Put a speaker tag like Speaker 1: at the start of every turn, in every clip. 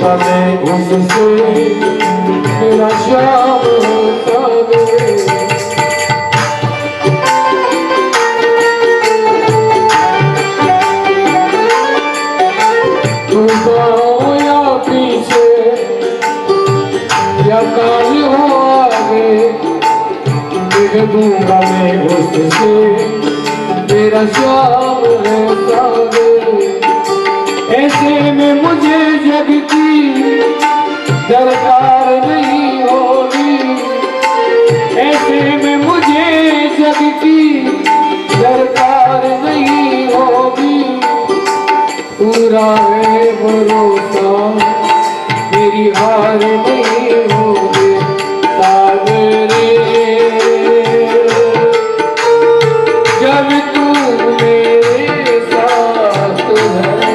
Speaker 1: दूंगा मैं उससे मेरा श्याम होता रे। तू गाओ या पीछे या काल हो आगे, दे दूंगा मैं उससे मेरा श्याम होता रे। ऐसे में मुझे जग की दरकार नहीं होगी, ऐसे में मुझे जग की दरकार नहीं होगी। पूरा है भरोसा मेरी हार नहीं होगी। सागरे जब तू मेरे साथ है,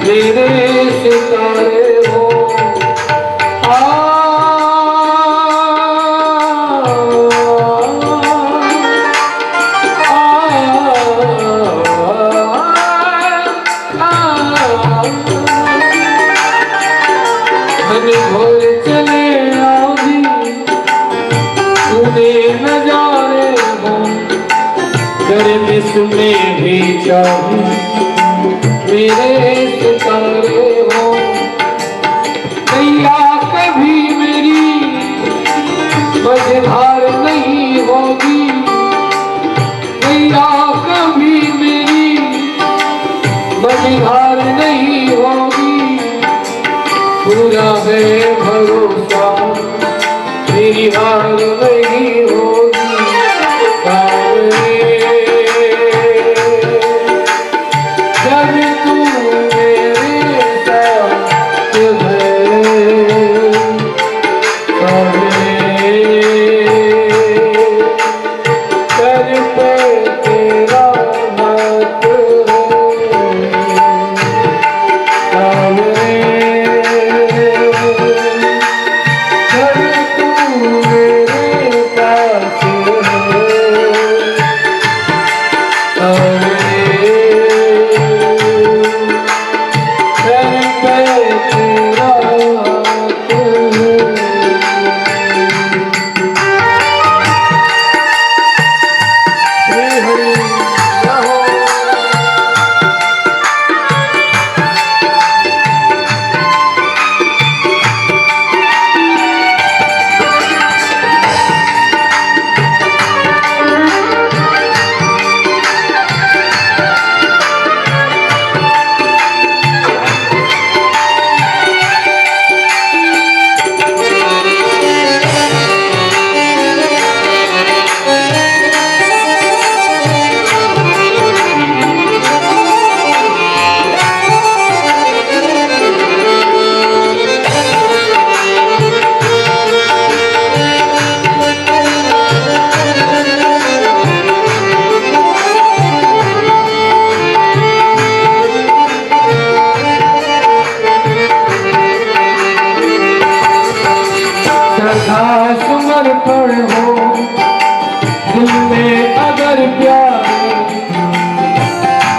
Speaker 1: मेरे सितारे हो। मन भोर चले आओ जी, सुने नजारे हो। गर्मिश में भी चाहिए मेरे सितारे हो। नैया कभी मेरी मझधार नहीं होगी, नैया कभी मेरी मझधार नहीं होगी। पूरा है भरोसा मेरी हार नहीं होगी। समर्पण हो दिल में अगर प्यार,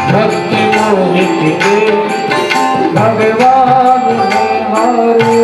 Speaker 1: भक्ति मोहित के भगवान हमारे।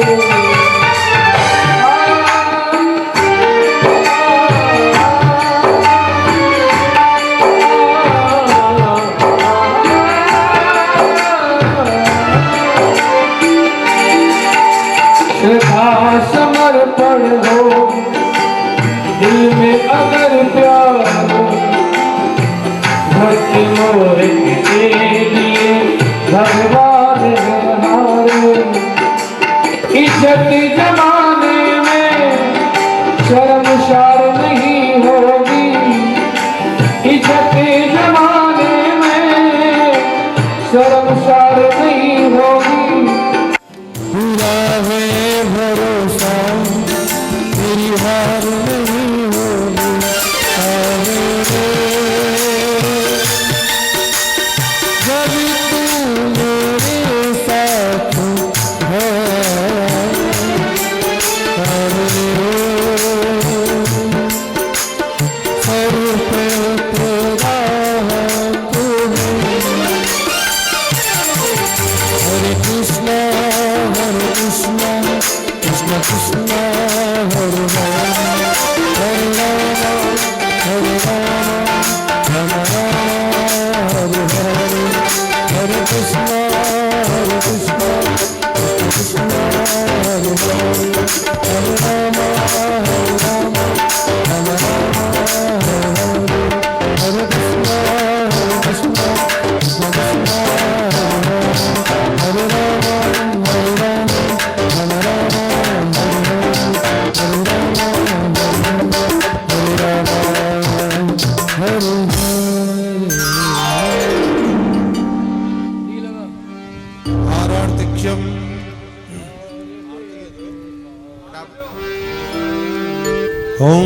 Speaker 2: ओम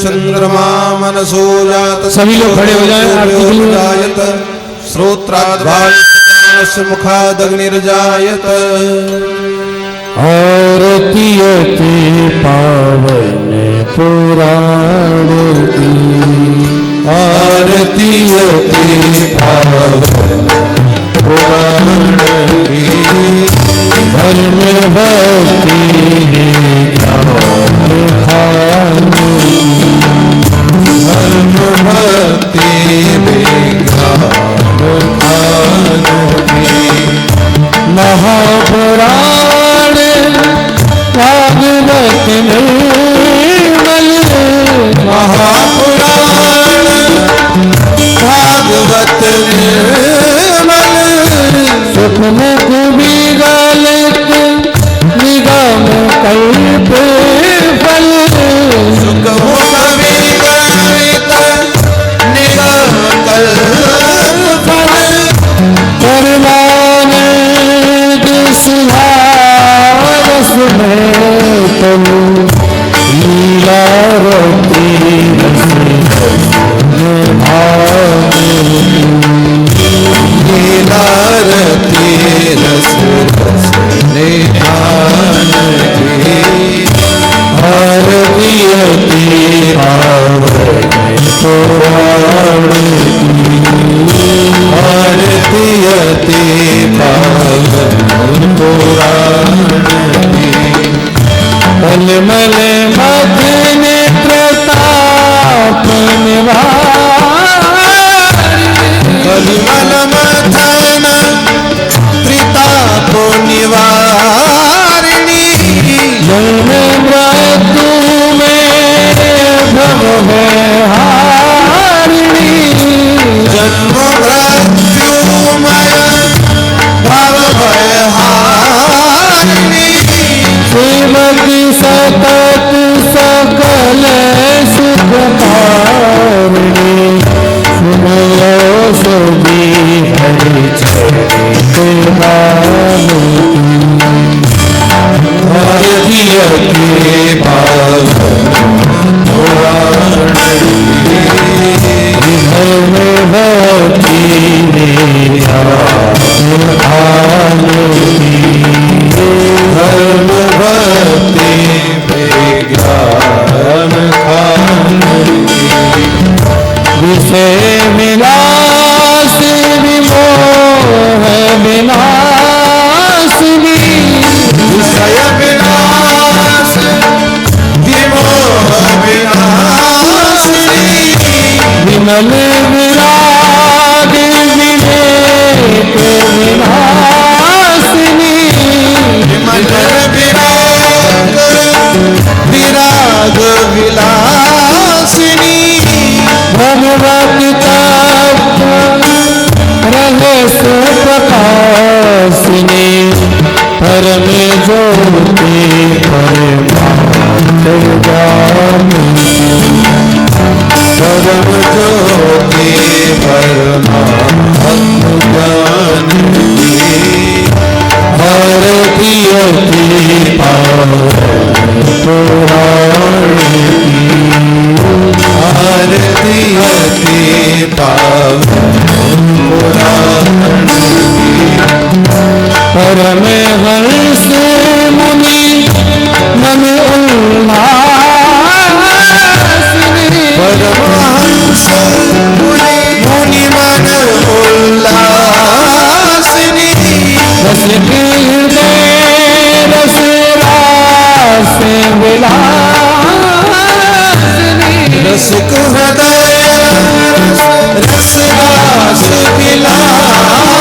Speaker 2: चंद्रमा मनसो जात
Speaker 1: सभी लोग खड़े हो जाएं आरती के लिए।
Speaker 2: जायत श्रोत्राद्वायत मुखादग्निर्जायत
Speaker 1: आरती अति पावन पुराण की
Speaker 2: आरती अति पावन पुराण की
Speaker 1: धर्म भक्ति
Speaker 2: धर्म भक्ति
Speaker 1: महापुराण भागवत निर्मल
Speaker 2: महापुराण भागवत निर्मल
Speaker 1: सुखमुख विगलित निगम कल्प फल
Speaker 2: सुखमुख विगलित निगम कल्प फल
Speaker 1: परमानंद सुधारस में तुम लीला रति
Speaker 2: लीलारती रस निधान की
Speaker 1: आरती अति पावन पुराण
Speaker 2: आरती अति पावन पुराण की
Speaker 1: कलमल मध नेत्रताप
Speaker 2: कलिमल मथन त्रिताप निवारिणी
Speaker 1: जन्म मृत्यु में भव है हारिणी
Speaker 2: जन्म मृत्युमय भव भयहारिणी
Speaker 1: श्रीमती सतत सकल सुख कारिणी सुनो सभी हरि चरित
Speaker 2: आरती अति पावन पुराण
Speaker 1: धर्म भक्ति
Speaker 2: धर्म भक्ति विज्ञान खान
Speaker 1: विषय विलास विमोह विनाशिनी
Speaker 2: विषय विनाश विमोह विनाशिनी
Speaker 1: विमल विराग विवेक विनाशिनी
Speaker 2: विमल विराग विराग विलासिनी
Speaker 1: भगवत तत्व रहस्य प्रकाशिनी परम ज्योति परमात्मगामिनी
Speaker 2: परम ज्योति परमात्मज्ञानी
Speaker 1: भारती अति पावन पुराण
Speaker 2: आरती अति पावन पुराण
Speaker 1: परम हंस मुनि मन उल्लासिनी
Speaker 2: परमहंस मुनि मन उल्लासिनी
Speaker 1: रस हृदय रस रास विलासिनी
Speaker 2: रसिक हृदय रस रास विलासिनी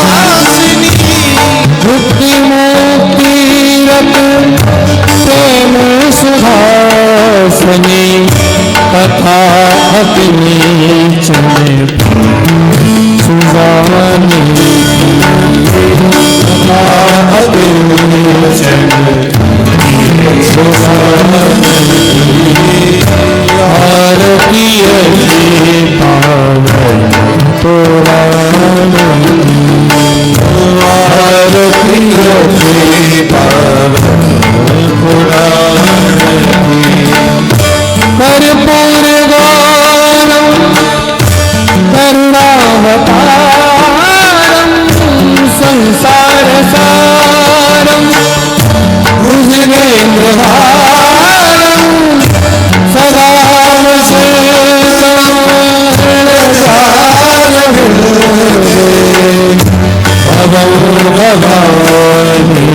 Speaker 1: भवानी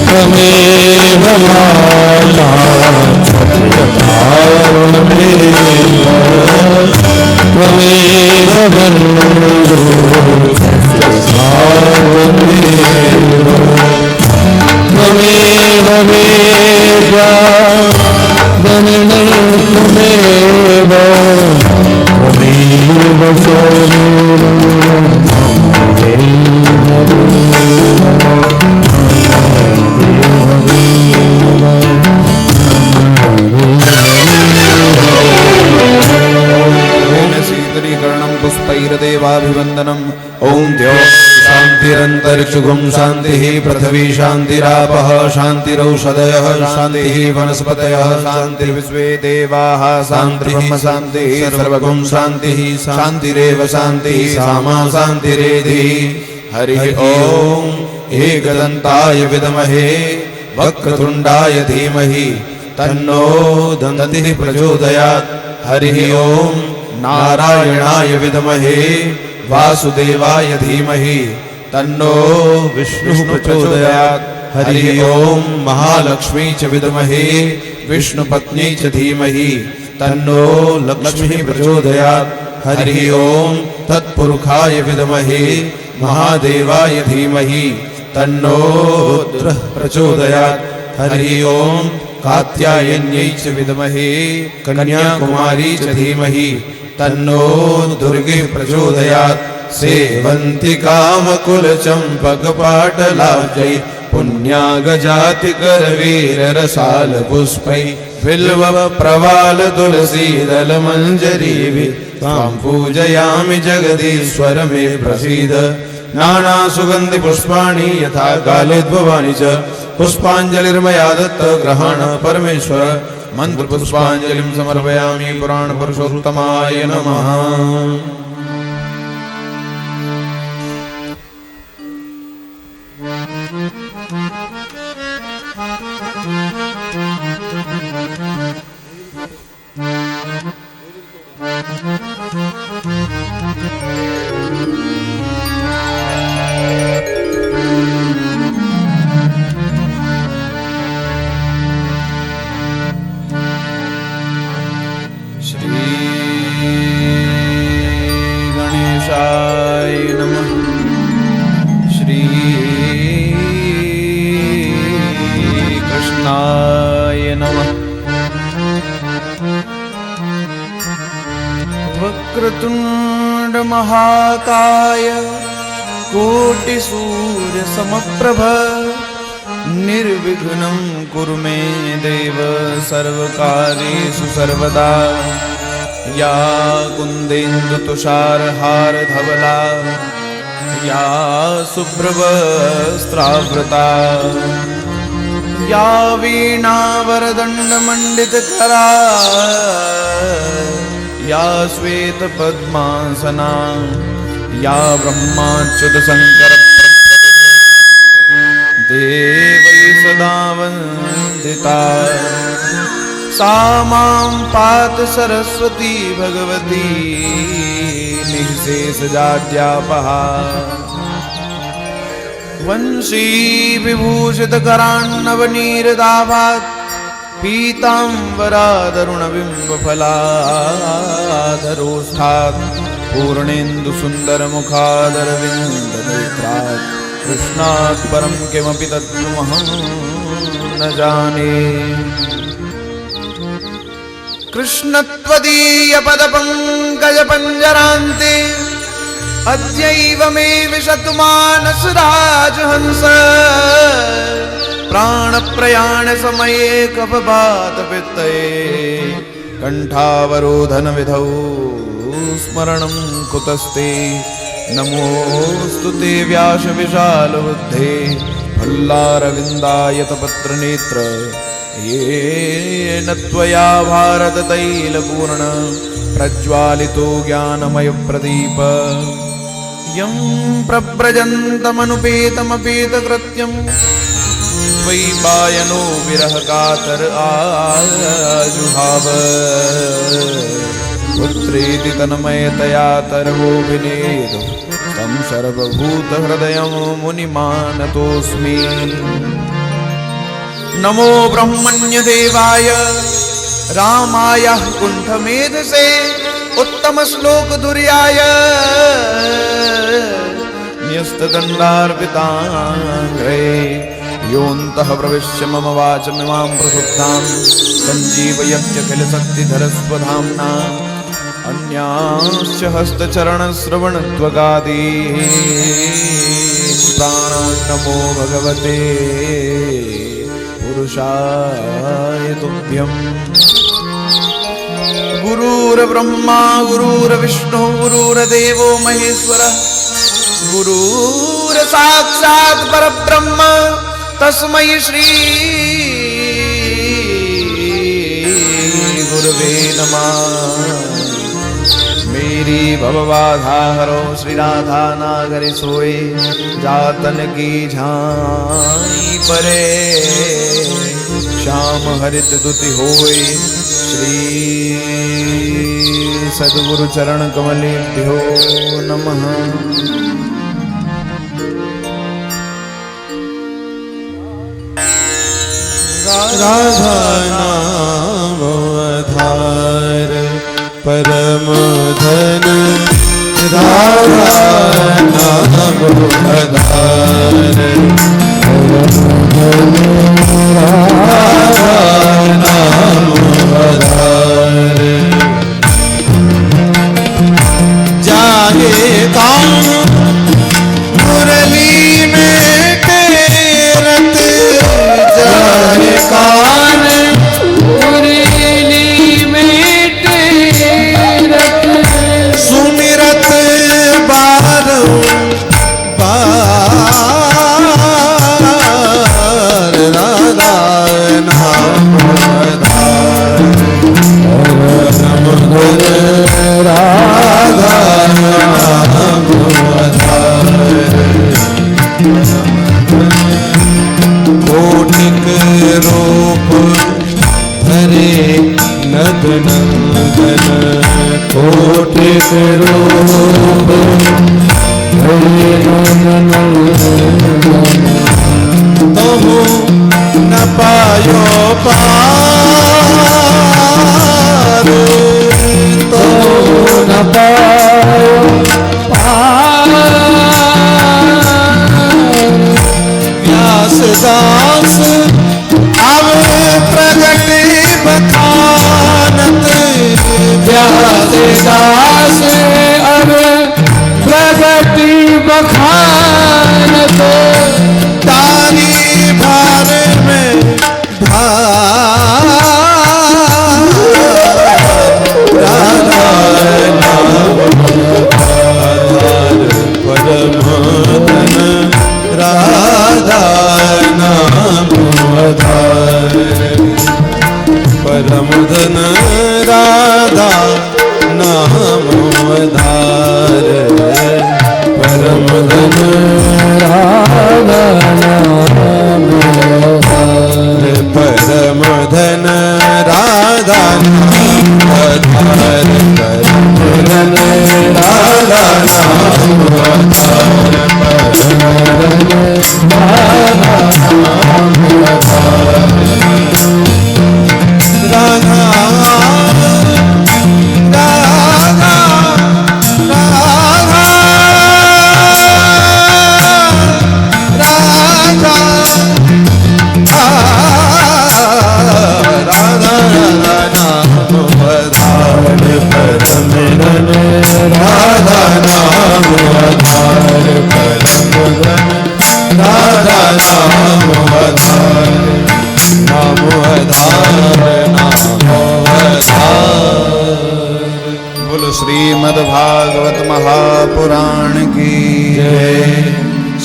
Speaker 1: त्वमेव माता त्वमेव बन्धु त्वमेव वेदा जननी त्वमेव त्वमेव
Speaker 2: शीतलीकरणं पुष्पैर्देवाभिवन्दनम् ॐ द्यौ शान्तिरन्तरिक्षुगुं शान्तिः पृथिवी शान्तिरापः शान्तिरौषधयः शान्तिः वनस्पतयः शान्तिर्विश्वे देवाः शान्तिर्ब्रह्म शान्तिः सर्वगुं शान्तिः शान्तिरेव शान्तिः सामा शान्तिरेधि हरिः ॐ एकदन्ताय विद्महे वक्रतुण्डाय धीमहि तन्नो दन्तिः प्रचोदयात् हरिः ॐ नारायणाय विद्महे वासुदेवाय धीमहि तन्नो विष्णुः प्रचोदयात् हरिः ॐ महालक्ष्मी च विद्महे विष्णुपत्नी च धीमहि तन्नो लक्ष्मी प्रचोदयात् हरिः ॐ तत्पुरुषाय विद्महे महादेवाय धीमहि तन्नो रुद्रः प्रचोदयात् हरिः ॐ कात्यायन्यै च विद्महे कन्याकुमारी च धीमहि तन्नो दुर्गे प्रचोदयात् सेवन्ति कामकुलचम्पकपाटलाब्जै पुण्यागजातिकरवीररसालपुष्पै बिल्वप्रवाल तुलसीदलमञ्जरीभिः त्वां पूजयामि जगदीश्वर मे प्रसीद नानासुगन्धिपुष्पाणि यथा कालोद्भवानि च पुष्पाञ्जलिर्मया दत्त ग्रहण परमेश्वर मन्त्रपुष्पाञ्जलिं समर्पयामि पुराणपुरुषोत्तमाय नमः।
Speaker 3: वक्रतुण्ड महाकाय कोटिसूर्य समप्रभ निर्विघ्नं कुरु मे देव सर्वकार्येषु सर्वदा या कुन्देन्दु तुषारहार धवला या शुभ्रवस्त्रावृता या वीणावरदण्डमण्डितकरा या श्वेत पद्मासना या ब्रह्माच्युत शंकर देवै सदा वंदिता सा मां पात सरस्वती भगवती निःशेष जाड्यापहा वंशी विभूषित करान्नवनीरदाभात् पीताम्बरादरुणबिम्बफलाधरोष्ठात् पूर्णेन्दुसुन्दरमुखादरविन्दनेत्रात् कृष्णात् परं किमपि तत्त्वमहं न जाने। कृष्णत्वदीयपदपङ्कजपञ्जरान्ते अद्यैव मे विशतु मानसराजहंस प्राणप्रयाण समये कपवातपित्तये कंठावरोधन विधौ स्मरणं कुतस्ते नमोऽस्तु ते व्यास विशाल बुद्धे फल्लारविन्दायतपत्रनेत्र येन त्वया भारत तैलपूर्ण प्रज्वालितो ज्ञानमय प्रदीप यं प्रव्रजन्तमनुपेतमपेतकृत्यं द्वैपायनो विरह कातर आजुहाव पुत्रेति तन्मयतया तर्वोऽभिनेदु तं सर्वभूतहृदयं मुनिमानतोऽस्मि। नमो ब्रह्मण्यदेवाय रामाय कुण्ठमेधसे उत्तमश्लोकधुर्याय न्यस्तदण्डार्पिताङ्घ्रे योऽन्तः प्रविश्य मम वाचमिमां प्रसुप्तां सञ्जीवयत्यखिलशक्तिधरस्वधाम्ना अन्यांश्च हस्तचरणश्रवणत्वगादीन् प्राणान् नमो भगवते पुरुषाय तुभ्यम्। गुरुर्ब्रह्मा गुरुर्विष्णु गुरुर्देवो महेश्वरः गुरुर्साक्षात् परब्रह्म तस्मै श्री गुरुवे नमः। मेरी भवबाधा हरो श्री राधा नागरी सोए जातन की झाई परे श्याम हरित दुति होए श्री सद्गुरु चरण कमलेभ्यो नमः।
Speaker 1: राधा नाम आधार परम धन राधा नाम आधार राधा नाम आधार जागे काम मुरली में तेरत जागे कान मुरली में तेरत सुमिरत बार बार राधा नाम आधार राधा नाम आधार कोटिक रूप हरे नद नंदन कोटिक रूप हरे नद नंदन तहु न पायो पार तहु न पायो पार व्यास दास आवे प्रगट बखानत व्यास दास अवे प्रगति बखानत तारी भार में भार राधा नाम आधार परम धन राधा नाम आधार परम धन राधा नाम आधार परम धन राधा नाम आधार परम धन राधा नाम आधार परम धन राधा नाम आधार राधा राधा राधा राधा नाम आधार परम धन राधा नाम आधार परम धन राधा नाम आधार नाम आधार नाम आधार।
Speaker 3: बोलो श्रीमद्भागवत महापुराण की जय।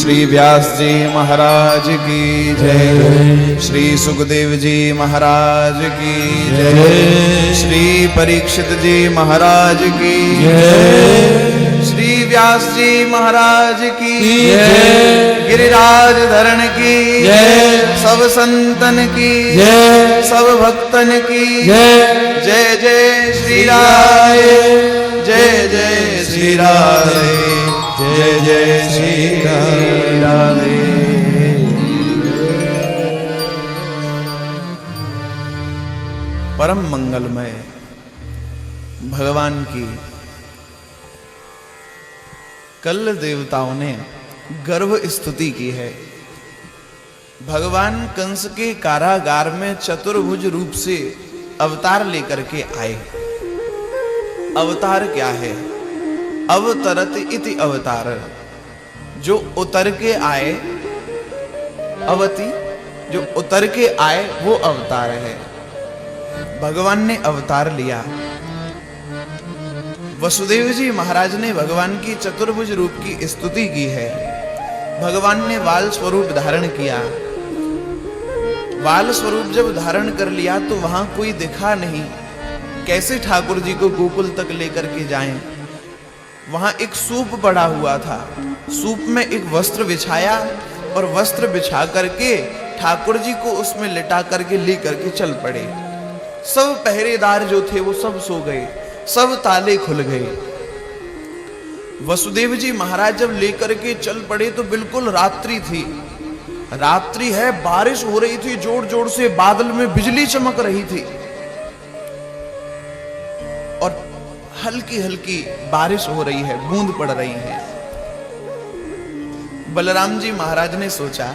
Speaker 3: श्री व्यास जी महाराज की जय। श्री सुखदेव जी महाराज की जय। श्री परीक्षित जी महाराज की जय। श्री व्यास जी महाराज की
Speaker 1: जय।
Speaker 3: गिरिराज धरण की
Speaker 1: जय।
Speaker 3: सब संतन की
Speaker 1: जय।
Speaker 3: सब भक्तन की
Speaker 1: जय।
Speaker 3: जय जय श्री राधे जय जय श्री राधे जय जय श्री राधे। परम मंगलमय भगवान की कल देवताओं ने गर्व स्तुति की है। भगवान कंस के कारागार में चतुर्भुज रूप से अवतार लेकर के आए। अवतार क्या है? अवतरत इति अवतार, जो उतर के आए। अवति, जो उतर के आए वो अवतार है। भगवान ने अवतार लिया। वसुदेव जी महाराज ने भगवान की चतुर्भुज रूप की स्तुति की है। भगवान ने बाल स्वरूप धारण किया। बाल स्वरूप जब धारण कर लिया तो वहां कोई दिखा नहीं। कैसे ठाकुर जी को गोकुल तक लेकर के जाएं? वहां एक सूप पड़ा हुआ था। सूप में एक वस्त्र बिछाया और वस्त्र बिछा करके ठाकुर जी को उसमें लिटा करके ले करके चल पड़े। सब पहरेदार जो थे वो सब सो गए, सब ताले खुल गए। वसुदेव जी महाराज जब लेकर के चल पड़े तो बिल्कुल रात्रि थी। रात्रि है, बारिश हो रही थी जोर जोर से, बादल में बिजली चमक रही थी और हल्की हल्की बारिश हो रही है, बूंद पड़ रही है। बलराम जी महाराज ने सोचा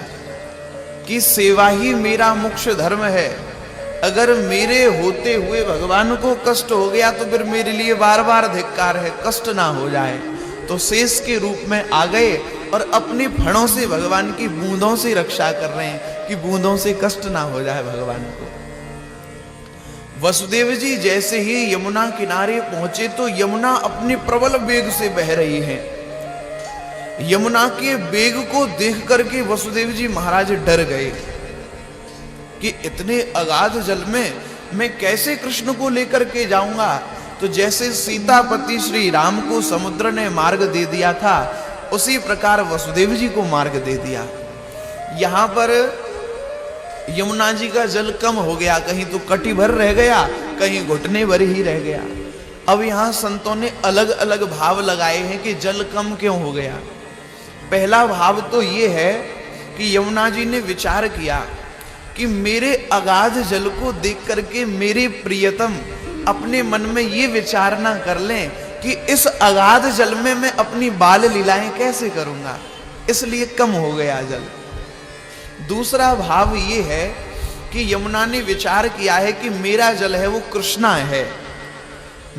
Speaker 3: कि सेवा ही मेरा मुख्य धर्म है। अगर मेरे होते हुए भगवान को कष्ट हो गया तो फिर मेरे लिए बार बार धिक्कार है, कष्ट ना हो जाए। तो शेष के रूप में आ गए और अपने फणों से भगवान की बूंदों से रक्षा कर रहे हैं कि बूंदों से कष्ट ना हो जाए भगवान को। वसुदेव जी जैसे ही यमुना किनारे पहुंचे तो यमुना अपने प्रबल वेग से बह रही है। यमुना के वेग को देख करके वसुदेव जी महाराज डर गए कि इतने अगाध जल में मैं कैसे कृष्ण को लेकर के जाऊंगा। तो जैसे सीतापति श्री राम को समुद्र ने मार्ग दे दिया था, उसी प्रकार वसुदेव जी को मार्ग दे दिया। यहां पर यमुना जी का जल कम हो गया, कहीं तो कटी भर रह गया, कहीं घुटने भर ही रह गया। अब यहां संतों ने अलग अलग भाव लगाए हैं कि जल कम क्यों हो गया। पहला भाव तो ये है कि यमुना जी ने विचार किया कि मेरे अगाध जल को देख करके मेरे प्रियतम अपने मन में ये विचार ना कर लें कि इस अगाध जल में मैं अपनी बाल लीलाएं कैसे करूंगा, इसलिए कम हो गया जल। दूसरा भाव ये है कि यमुना ने विचार किया है कि मेरा जल है वो कृष्णा है,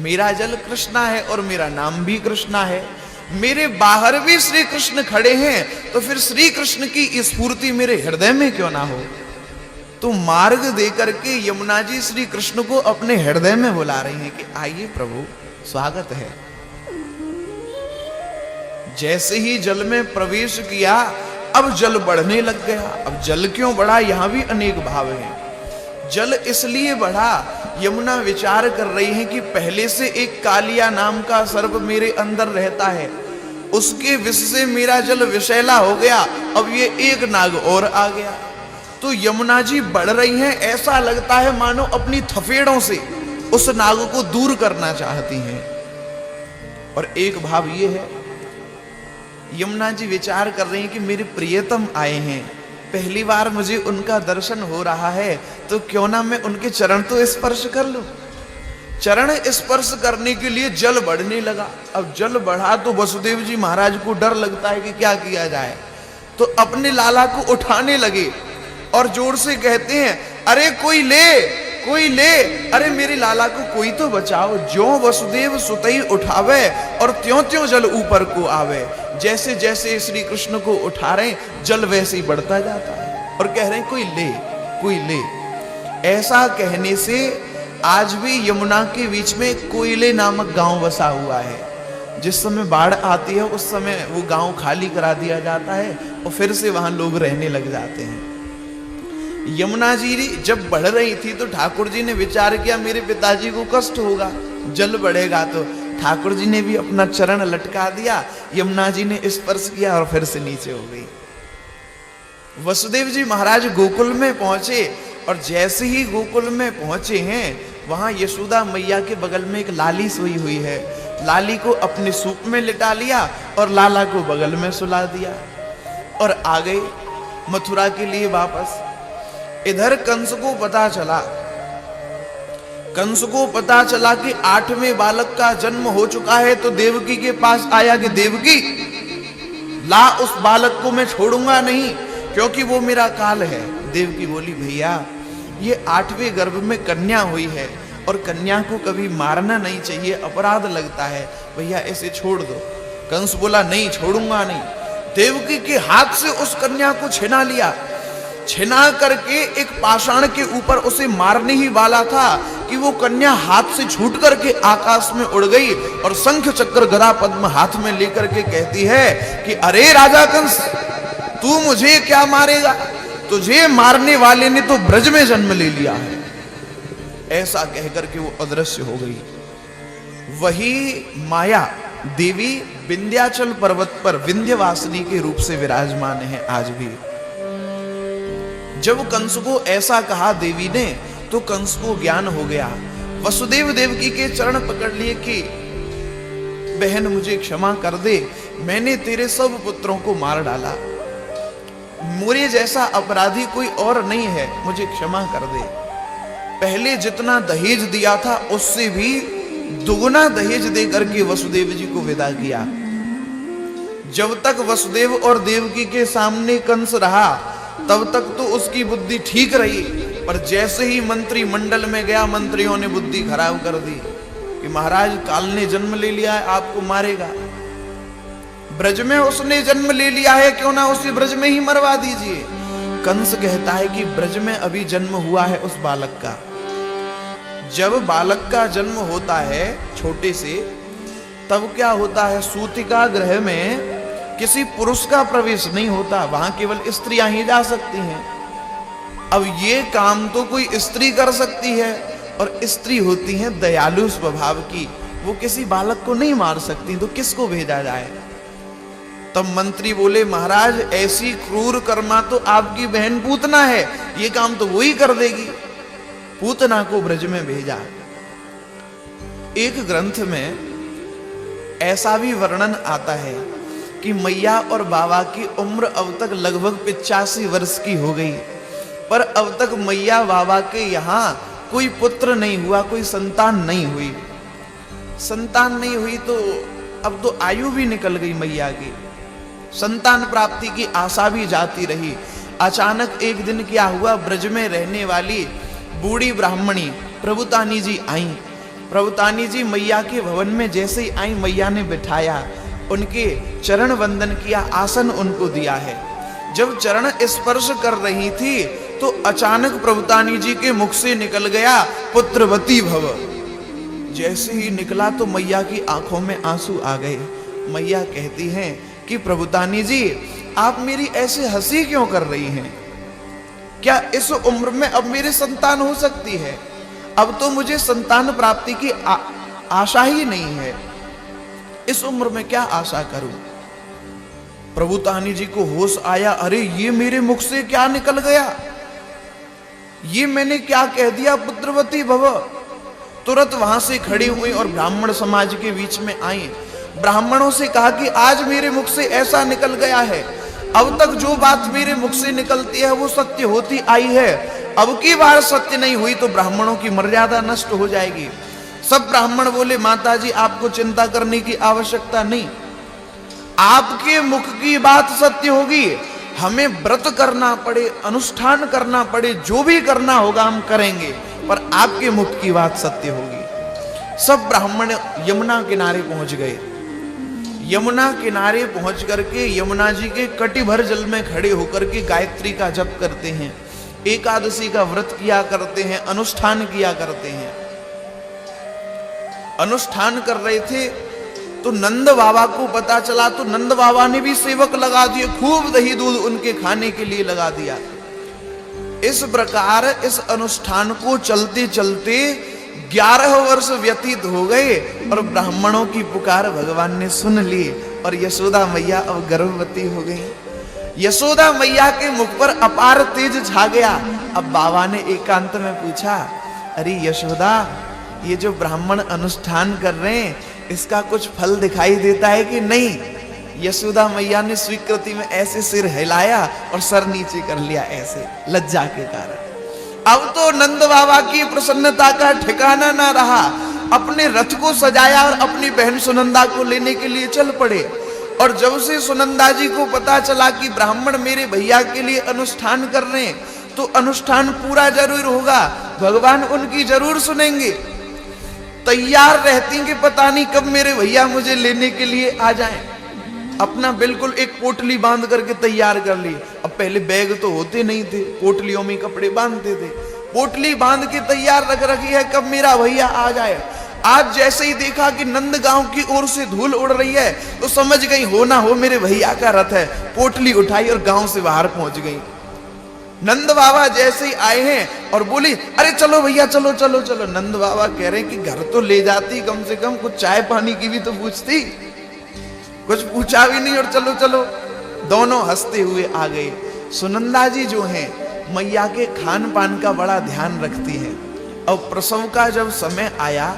Speaker 3: मेरा जल कृष्णा है और मेरा नाम भी कृष्णा है। मेरे बाहर भी श्री कृष्ण खड़े हैं तो फिर श्री कृष्ण की स्फूर्ति मेरे हृदय में क्यों ना हो। तो मार्ग दे करके यमुना जी श्री कृष्ण को अपने हृदय में बुला रही हैं कि आइए प्रभु, स्वागत है। जैसे ही जल में प्रवेश किया अब जल बढ़ने लग गया। अब जल क्यों बढ़ा, यहां भी अनेक भाव हैं। जल इसलिए बढ़ा, यमुना विचार कर रही है कि पहले से एक कालिया नाम का सर्प मेरे अंदर रहता है, उसके विष से मेरा जल विषैला हो गया, अब ये एक नाग और आ गया। तो यमुना जी बढ़ रही हैं, ऐसा लगता है मानो अपनी थफेड़ों से उस नाग को दूर करना चाहती हैं। और एक भाव ये है, यमुना जी विचार कर रही हैं कि मेरे प्रियतम आए हैं, पहली बार मुझे उनका दर्शन हो रहा है, तो क्यों ना मैं उनके चरण तो स्पर्श कर लूं। चरण स्पर्श करने के लिए जल बढ़ने लगा। अब जल बढ़ा तो वसुदेव जी महाराज को डर लगता है कि क्या किया जाए, तो अपने लाला को उठाने लगे और जोर से कहते हैं, अरे कोई ले, कोई ले, अरे मेरे लाला को कोई तो बचाओ। ज्यों वसुदेव सुतई उठावे और त्यों त्यों जल ऊपर को आवे। जैसे जैसे श्री कृष्ण को उठा रहे जल वैसे ही बढ़ता जाता है और कह रहे हैं कोई ले, कोई ले। ऐसा कहने से आज भी यमुना के बीच में कोयले नामक गांव बसा हुआ है। जिस समय बाढ़ आती है उस समय वो गांव खाली करा दिया जाता है और फिर से वहां लोग रहने लग जाते हैं। यमुना जी जब बढ़ रही थी तो ठाकुर जी ने विचार किया मेरे पिताजी को कष्ट होगा, जल बढ़ेगा तो ठाकुर जी ने भी अपना चरण लटका दिया, यमुना जी ने स्पर्श किया और फिर से नीचे हो गई। वसुदेव जी महाराज गोकुल में पहुंचे और जैसे ही गोकुल में पहुंचे हैं, वहां यशोदा मैया के बगल में एक लाली सोई हुई है। लाली को अपने सूप में लिटा लिया और लाला को बगल में सुला दिया और आ गए मथुरा के लिए वापस। इधर कंस को पता चला कि 8वें बालक का जन्म हो चुका है, तो देवकी के पास आया कि देवकी ला, उस बालक को मैं छोड़ूंगा नहीं, क्योंकि वो मेरा काल है। देवकी बोली, भैया ये 8वें गर्भ में कन्या हुई है और कन्या को कभी मारना नहीं चाहिए, अपराध लगता है, भैया ऐसे छोड़ दो। कंस बोला, नहीं छोड़ूंगा नहीं। देवकी के हाथ से उस कन्या को छिना लिया, छिना करके एक पाषाण के ऊपर उसे मारने ही वाला था कि वो कन्या हाथ से छूट करके आकाश में उड़ गई और शंख चक्र गदा पद्म हाथ में लेकर के कहती है कि अरे राजा कंस, तू मुझे क्या मारेगा, तुझे मारने वाले ने तो ब्रज में जन्म ले लिया है। ऐसा कहकर के वो अदृश्य हो गई। वही माया देवी विंध्याचल पर्वत पर विंध्यवासिनी के रूप से विराजमान है आज भी। जब कंस को ऐसा कहा देवी ने, तो कंस को ज्ञान हो गया। वसुदेव देवकी के चरण पकड़ लिए कि बहन मुझे क्षमा कर दे, मैंने तेरे सब पुत्रों को मार डाला, मेरे जैसा अपराधी कोई और नहीं है, मुझे क्षमा कर दे। पहले जितना दहेज दिया था उससे भी दुगुना दहेज देकर के वसुदेव जी को विदा किया। जब तक वसुदेव और देवकी के सामने कंस रहा तब तक तो उसकी बुद्धि ठीक रही, पर जैसे ही मंत्री मंडल में गया, मंत्रियों ने बुद्धि खराब कर दी कि महाराज काल ने जन्म ले लिया है, आपको मारेगा। ब्रज में उसने जन्म ले लिया है, क्यों ना उसे ब्रज में ही मरवा दीजिए। कंस कहता है कि ब्रज में अभी जन्म हुआ है उस बालक का। जब बालक का जन्म होता है छोटे से, तब क्या होता है, सूतिका गृह में किसी पुरुष का प्रवेश नहीं होता, वहां केवल स्त्रियां ही जा सकती हैं। अब ये काम तो कोई स्त्री कर सकती है, और स्त्री होती है दयालु स्वभाव की, वो किसी बालक को नहीं मार सकती, तो किसको भेजा जाए। तब मंत्री बोले, महाराज ऐसी क्रूर कर्मा तो आपकी बहन पूतना है, ये काम तो वही कर देगी। पूतना को ब्रज में भेजा। एक ग्रंथ में ऐसा भी वर्णन आता है कि मैया और बाबा की उम्र अब तक लगभग 85 वर्ष की हो गई, पर अब तक मैया बाबा के यहाँ कोई पुत्र नहीं हुआ, कोई संतान नहीं हुई। संतान नहीं हुई तो अब तो आयु भी निकल गई मैया की, संतान प्राप्ति की आशा भी जाती रही। अचानक एक दिन क्या हुआ, ब्रज में रहने वाली बूढ़ी ब्राह्मणी प्रभुतानी जी आई। प्रभुतानी जी मैया के भवन में जैसे ही आई, मैया ने बिठाया, उनके चरण वंदन किया, आसन उनको दिया है। जब चरण स्पर्श कर रही थी तो अचानक प्रभुतानी जी के मुख से निकल गया, पुत्रवती भव। जैसे ही निकला तो मैया की आंखों में आंसू आ गए। मैया कहती हैं कि प्रभुतानी जी, आप मेरी ऐसे हंसी क्यों कर रही हैं? क्या इस उम्र में अब मेरी संतान हो सकती है? अब तो मुझे संतान प्राप्ति की आशा ही नहीं है, इस उम्र में क्या आशा करूं? प्रभुतानी जी को होश आया, अरे ये मेरे मुख से क्या निकल गया, ये मैंने क्या कह दिया, पुत्रवती भव। तुरंत वहां से खड़ी हुई और ब्राह्मण समाज के बीच में आई। ब्राह्मणों से कहा कि आज मेरे मुख से ऐसा निकल गया है, अब तक जो बात मेरे मुख से निकलती है वो सत्य होती आई है, अब की बार सत्य नहीं हुई तो ब्राह्मणों की मर्यादा नष्ट हो जाएगी। सब ब्राह्मण बोले, माता जी आपको चिंता करने की आवश्यकता नहीं, आपके मुख की बात सत्य होगी, हमें व्रत करना पड़े, अनुष्ठान करना पड़े, जो भी करना होगा हम करेंगे, पर आपके मुख की बात सत्य होगी। सब ब्राह्मण यमुना किनारे पहुंच गए। यमुना किनारे पहुंच करके यमुना जी के कटी भर जल में खड़े होकर के गायत्री का जप करते हैं, एकादशी का व्रत किया करते हैं, अनुष्ठान किया करते हैं। अनुष्ठान कर रहे थे तो नंद बाबा को पता चला, तो नंद बाबा ने भी सेवक लगा दिए, खूब दही दूध उनके खाने के लिए लगा दिया। इस प्रकार इस अनुष्ठान को चलते चलते 11 वर्ष व्यतीत हो गए और ब्राह्मणों की पुकार भगवान ने सुन ली और यशोदा मैया अब गर्भवती हो गई। यशोदा मैया के मुख पर अपार तेज छा गया। अब बाबा ने एकांत में पूछा, अरे यशोदा, ये जो ब्राह्मण अनुष्ठान कर रहे हैं इसका कुछ फल दिखाई देता है कि नहीं? यशोदा मैया ने स्वीकृति में ऐसे सिर हिलाया और सर नीचे कर लिया, ऐसे लज्जा के कारण। अब तो नंद बाबा की प्रसन्नता का ठिकाना ना रहा। अपने रथ को सजाया और अपनी बहन सुनंदा को लेने के लिए चल पड़े। और जब से सुनंदा जी को पता चला कि ब्राह्मण मेरे भैया के लिए अनुष्ठान कर रहे हैं तो अनुष्ठान पूरा जरूर होगा, भगवान उनकी जरूर सुनेंगे, तैयार रहती कि पता नहीं कब मेरे भैया मुझे लेने के लिए आ जाएं। अपना बिल्कुल एक पोटली बांध करके तैयार कर ली। अब पहले बैग तो होते नहीं थे, पोटलियों में कपड़े बांधते थे। पोटली बांध के तैयार रख रखी है कब मेरा भैया आ जाए। आज जैसे ही देखा कि नंद गांव की ओर से धूल उड़ रही है तो समझ गई हो ना हो मेरे भैया का रथ है। पोटली उठाई और गांव से बाहर पहुंच गई। नंद बाबा जैसे ही आए हैं और बोली, अरे चलो भैया चलो चलो चलो। नंद बाबा कह रहे हैं कि घर तो ले जाती, कम से कम कुछ चाय पानी की भी तो पूछती, कुछ पूछा भी नहीं और चलो चलो। दोनों हंसते हुए आ गए। सुनंदा जी जो हैं मैया के खान पान का बड़ा ध्यान रखती हैं। अब प्रसव का जब समय आया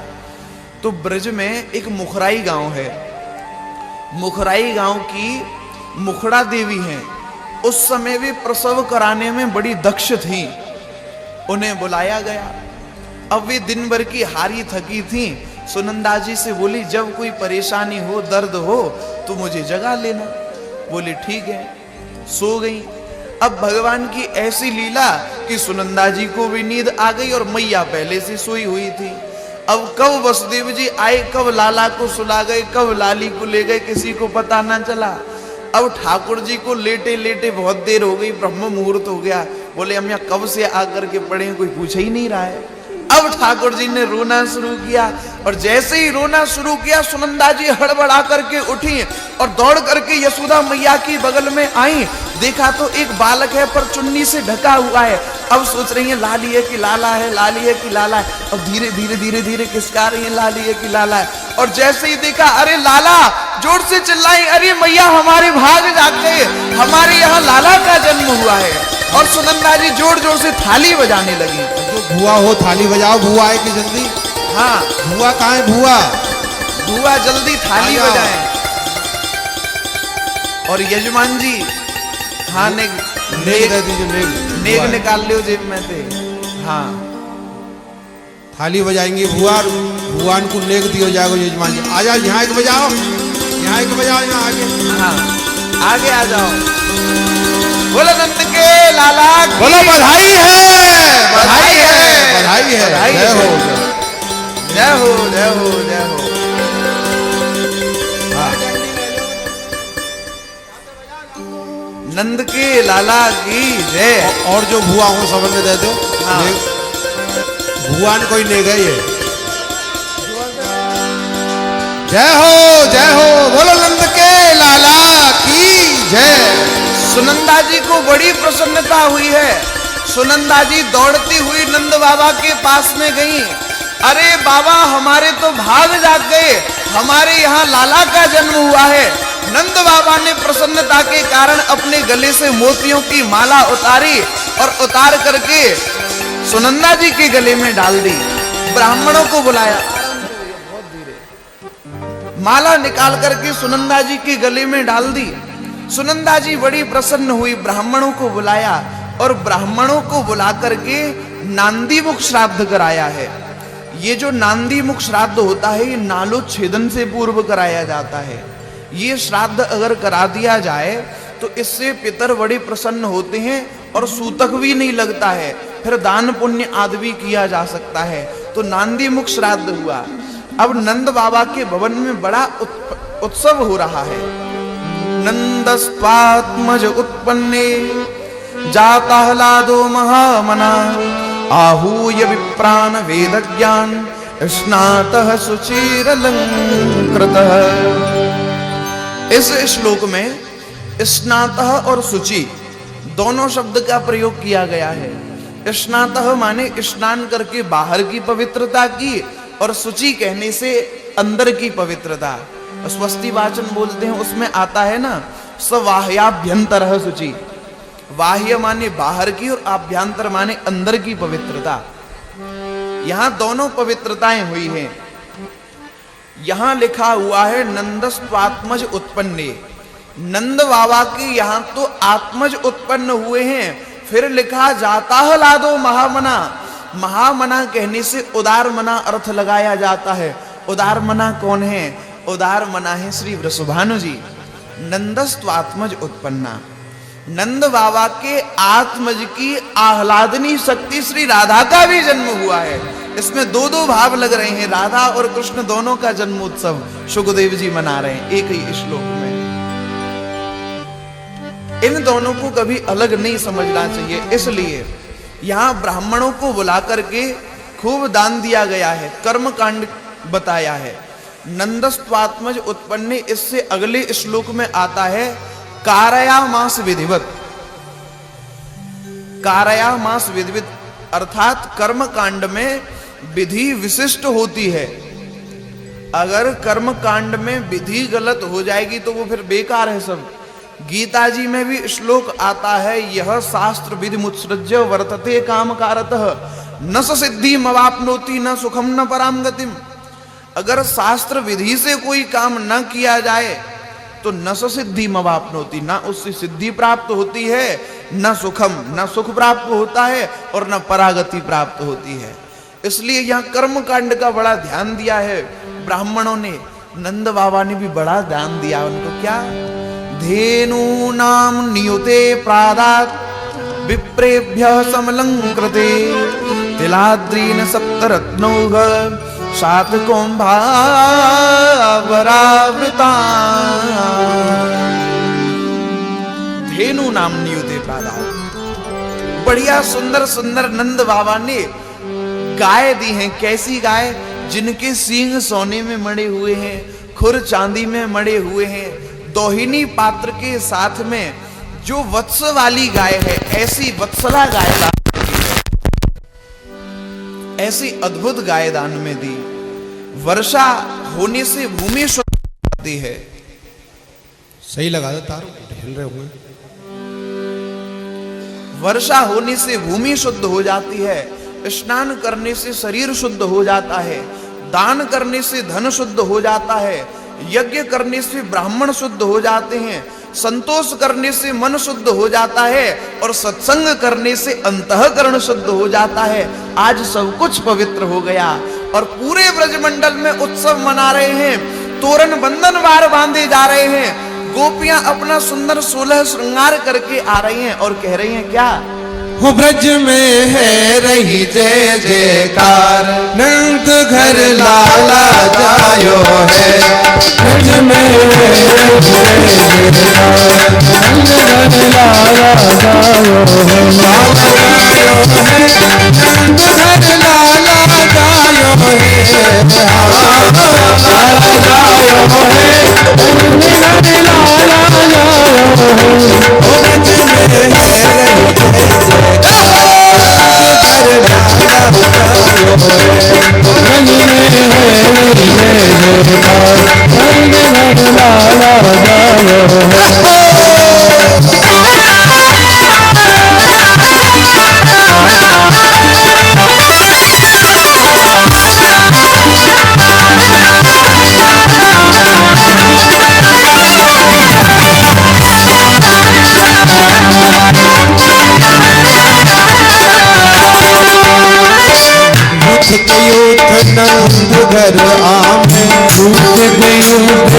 Speaker 3: तो ब्रज में एक मुखराई गांव है। मुखराई गांव की मुखड़ा देवी हैं। उस समय वे प्रसव कराने में बड़ी दक्ष थी। उन्हें बुलाया गया। अब वे दिन भर की हारी थकी थी। सुनंदा जी से बोली, जब कोई परेशानी हो, दर्द हो तो मुझे जगा लेना। बोले ठीक है। सो गई। अब भगवान की ऐसी लीला कि सुनंदा जी को भी नींद आ गई और मैया पहले से सोई हुई थी। अब कब वसुदेव जी आए, कब लाला को सुला गए, कब लाली को ले गए, किसी को पता ना चला। अब ठाकुर जी को लेटे लेटे बहुत देर हो गई, ब्रह्म मुहूर्त हो गया। बोले हम यहाँ कब से आकर के पड़े हैं, कोई पूछ ही नहीं रहा है। अब ठाकुर जी ने रोना शुरू किया और जैसे ही रोना शुरू किया सुनंदा जी हड़बड़ा करके उठी और दौड़ करके यशोदा मैया की बगल में आई। देखा तो एक बालक है पर चुन्नी से ढका हुआ है। अब सोच रही है लाली है कि लाला है, लाली है कि लाला है। अब धीरे धीरे धीरे धीरे किसका रही है, लाली है कि लाला है। और जैसे ही देखा, अरे लाला, जोर से चिल्लाई, अरे मैया हमारे भाग जाग गए, हमारे यहाँ लाला का जन्म हुआ है। और सुनंदा जी जोर जोर से थाली बजाने लगी।
Speaker 2: जो भुआ हो थाली बजाओ, भुआ है कि जल्दी।
Speaker 3: हाँ,
Speaker 2: भुआ कहाँ है? भुआ
Speaker 3: भुआ जल्दी थाली बजाएं। और यजमान जी, हाँ नेग
Speaker 2: दे दीजिए,
Speaker 3: नेग निकाल लियो जेब में से। हाँ,
Speaker 2: थाली बजाएंगे भुआ, भगवान को नेक दियो जाओ। यजमान जी आ जाओ, यहाँ एक बजाओ, यहाँ एक बजाओ, यहाँ आगे।
Speaker 3: हाँ, आगे आ जाओ। बोलो नंद के लाला,
Speaker 2: बोलो बधाई है, बधाई है, बधाई है। जय हो,
Speaker 3: जय हो, जय हो, जय हो। नंद के लाला की जय।
Speaker 2: और जो भुआ हो सब में दे दो।
Speaker 3: हाँ।
Speaker 2: भगवान कोई ले गए। जय हो, जय हो, बोलो नंद के लाला की जय।
Speaker 3: सुनंदा जी को बड़ी प्रसन्नता हुई है। सुनंदा जी दौड़ती हुई नंद बाबा के पास में गई। अरे बाबा, हमारे तो भाग जाग गए, हमारे यहाँ लाला का जन्म हुआ है। नंद बाबा ने प्रसन्नता के कारण अपने गले से मोतियों की माला उतारी और उतार करके सुनंदा जी के गले में डाल दी। ब्राह्मणों को बुलाया, माला निकाल करके सुनंदा जी के गले में डाल दी। सुनंदा जी बड़ी प्रसन्न हुई। ब्राह्मणों को बुलाया और ब्राह्मणों को बुला करके नांदी मुख श्राद्ध कराया है। ये जो नांदी मुख श्राद्ध होता है ये नालोच्छेदन से पूर्व कराया जाता है। ये श्राद्ध अगर करा दिया जाए तो इससे पितर बड़े प्रसन्न होते हैं और सूतक भी नहीं लगता है, फिर दान पुण्य आदि भी किया जा सकता है। तो नांदी मुख श्राद्ध हुआ। अब नंद बाबा के भवन में बड़ा उत्सव हो रहा है। नंदस्पात्मज उत्पन्ने जाताह्लादो महामना आहूय विप्रान वेदज्ञान स्नातः शुचिरलंकृतः। इस श्लोक में स्नातः और शुचि दोनों शब्द का प्रयोग किया गया है। स्नातः माने स्नान करके बाहर की पवित्रता की, और शुचि कहने से अंदर की पवित्रता। स्वस्ति वाचन बोलते हैं, उसमें आता है ना सवाह्याभ्यंतर शुचि। बाह्य माने बाहर की और आभ्यंतर माने अंदर की पवित्रता। यहां दोनों पवित्रताएं हुई हैं। यहां लिखा हुआ है नंदस्त्वात्मज उत्पन्ने, नंद बाबा के यहां तो आत्मज उत्पन्न हुए हैं। फिर लिखा जाता है लादो महामना, महामना कहने से उदार मना अर्थ लगाया जाता है। उदार मना कौन है? उदार मना है श्री वृषभानु जी। नंदस्त्वात्मज उत्पन्ना, नंद बाबा के आत्मज की आह्लादनी शक्ति श्री राधा का भी जन्म हुआ है। इसमें दो दो भाव लग रहे हैं, राधा और कृष्ण दोनों का जन्मोत्सव सुखदेव जी मना रहे हैं एक ही श्लोक में। इन दोनों को कभी अलग नहीं समझना चाहिए, इसलिए यहां ब्राह्मणों को बुला करके खूब दान दिया गया है, कर्म कांड बताया है। नंदस्त्वात्मज उत्पन्ने, इससे अगले श्लोक में आता है कारयामास विधिवत। कारयामास विधिवत अर्थात कर्म कांड में विधि विशिष्ट होती है। अगर कर्म कांड में विधि गलत हो जाएगी तो वो फिर बेकार है सब। गीता जी में भी श्लोक आता है, यह शास्त्र विधि मुत्सृज्य वर्तते काम कारतः न सिद्धि मवाप्नोति न सुखम न पराम गतिम। अगर शास्त्र विधि से कोई काम न किया जाए तो न सिद्धि मवाप्नोति, ना उससे सिद्धि प्राप्त होती है, न सुखम, न सुख प्राप्त होता है, और न परागति प्राप्त होती है। इसलिए यहाँ कर्म कांड का बड़ा ध्यान दिया है ब्राह्मणों ने। नंद बाबा ने भी बड़ा ध्यान दिया उनको। क्या? धेनु नाम नियुते प्रादात विप्रेभ्य समलंकृते तिलाद्रीन सप्तरत्नौघ सात कुंभावरावृता। धेनु नाम नियुते प्रादात, बढ़िया सुंदर सुंदर नंद बाबा ने गाय दी हैं। कैसी गाय? जिनके सींग सोने में मड़े हुए हैं, खुर चांदी में मड़े हुए हैं, दोहिनी पात्र के साथ में जो वत्स वाली गाय है, ऐसी वत्सला गाय दान ऐसी अद्भुत गाय दान में दी। वर्षा होने से भूमि शुद्ध होती है।
Speaker 2: सही लगा दो तारो, हिल रहे होंगे।
Speaker 3: वर्षा होने से भूमि शुद्ध हो जाती है, स्नान करने से शरीर शुद्ध हो जाता है, दान करने से धन शुद्ध हो जाता है, यज्ञ करने से ब्राह्मण शुद्ध हो जाते हैं, संतोष करने से मन शुद्ध हो जाता है, और सत्संग करने से अंतःकरण शुद्ध हो जाता है। आज सब कुछ पवित्र हो गया और पूरे ब्रजमंडल में उत्सव मना रहे हैं। तोरण बंधन वार बांधे जा रहे हैं। गोपियां अपना सुंदर 16 श्रृंगार करके आ रही हैं और कह रही हैं क्या?
Speaker 1: हो ब्रज में है रही जय जयकार, नंद घर लाला जायो है। ब्रज में है रही जय जयकार, नंद घर लाला जायो है। नंद घर लाला जायो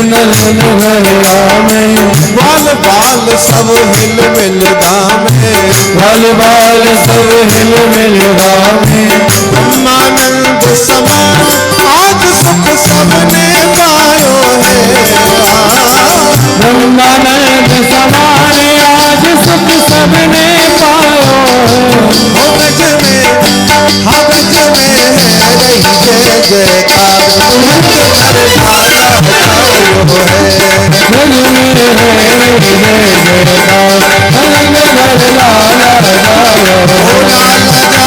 Speaker 1: नंद घर आमे, बाल बाल सब हिल मिल गामे, बाल बाल सब हिल मिल गामे। ब्रह्मानंद समान आज सुख सबने पायो है। ब्रह्मानंद समान आज सुख सबने पायो है। ब्रज में ब्रज में है रही जय जयकार, नंद घर लाला जायो है। ब्रज में है रही जय जयकार, नंद घर लाला जायो है।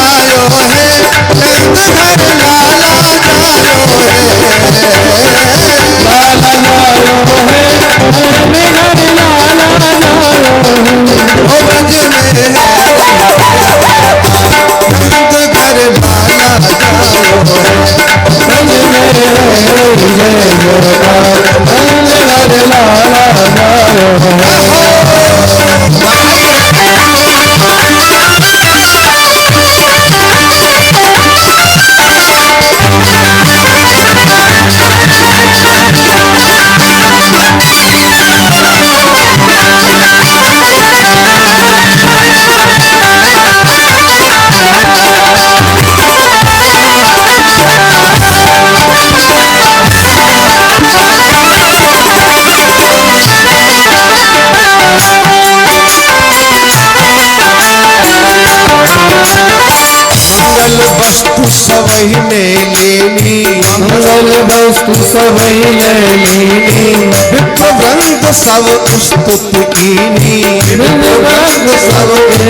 Speaker 1: मंगल वस्तु सबही ने लेनी,
Speaker 4: मंगल वस्तु सबही ले लीनी,
Speaker 1: विप्र वृंद सब स्तुति कीनी,
Speaker 4: विप्रवृंद सब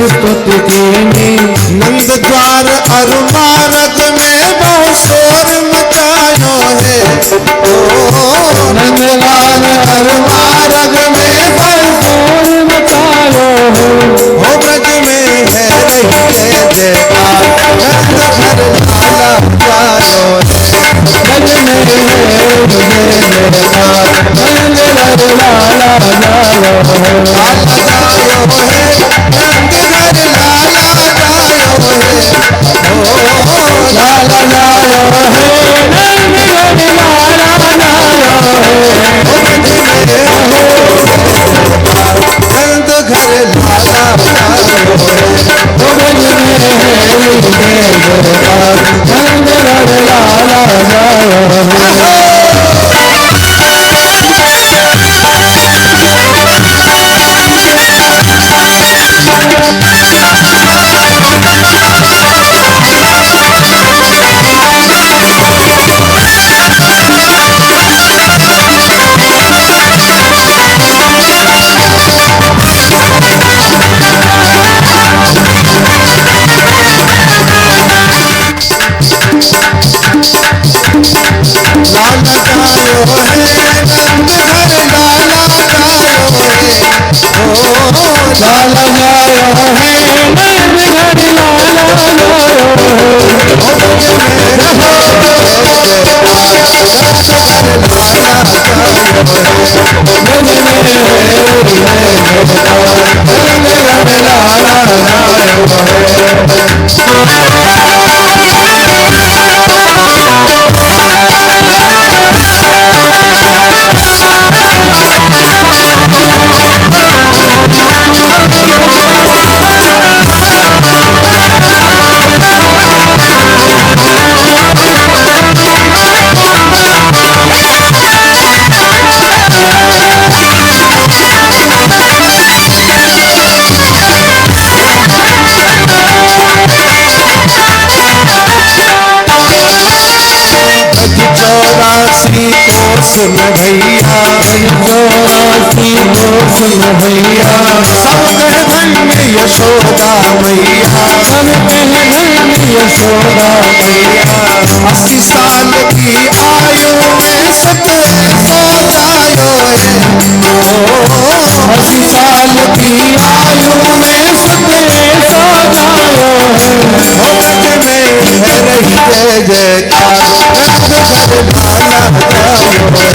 Speaker 4: स्तुति कीनी।
Speaker 1: नंद द्वार अरु मार्ग में बहु शोर मचायो है। ओ
Speaker 4: नंदलाल हर मार्ग में बलशोर मचायो है।
Speaker 1: हो ब्रज में है रही जय जयकार, नंद घर लाला जायो है।
Speaker 4: ब्रज में है जय जयकार, नंद घर लाला जायो है।
Speaker 1: लाला जायो है, नंद घर लाला जायो है। ओ
Speaker 4: लाला जायो है, नंद घर लाला जायो है।
Speaker 1: नंद घर लाला जायो है।
Speaker 4: ब्रज में है जय जयकार, नंद घर लाला जायो है।
Speaker 1: लाला जायो है, नंद घर लाला जायो है। ओ
Speaker 4: लाला जायो है, नंद घर लाला जायो है।
Speaker 1: चौरासी को सुन भैया,
Speaker 4: चौरासी को सुन भैया,
Speaker 1: सब कह धन्य यशोदा मैया।
Speaker 4: सब कह धन्य यशोदा मैया।
Speaker 1: 80 साल की आयु में सत सो जायो है। ओ
Speaker 4: 80 साल की आयु में सतरे सो जायो है।
Speaker 1: हो ब्रज में है रही जय जयकार, नंद घर लाला जायो है।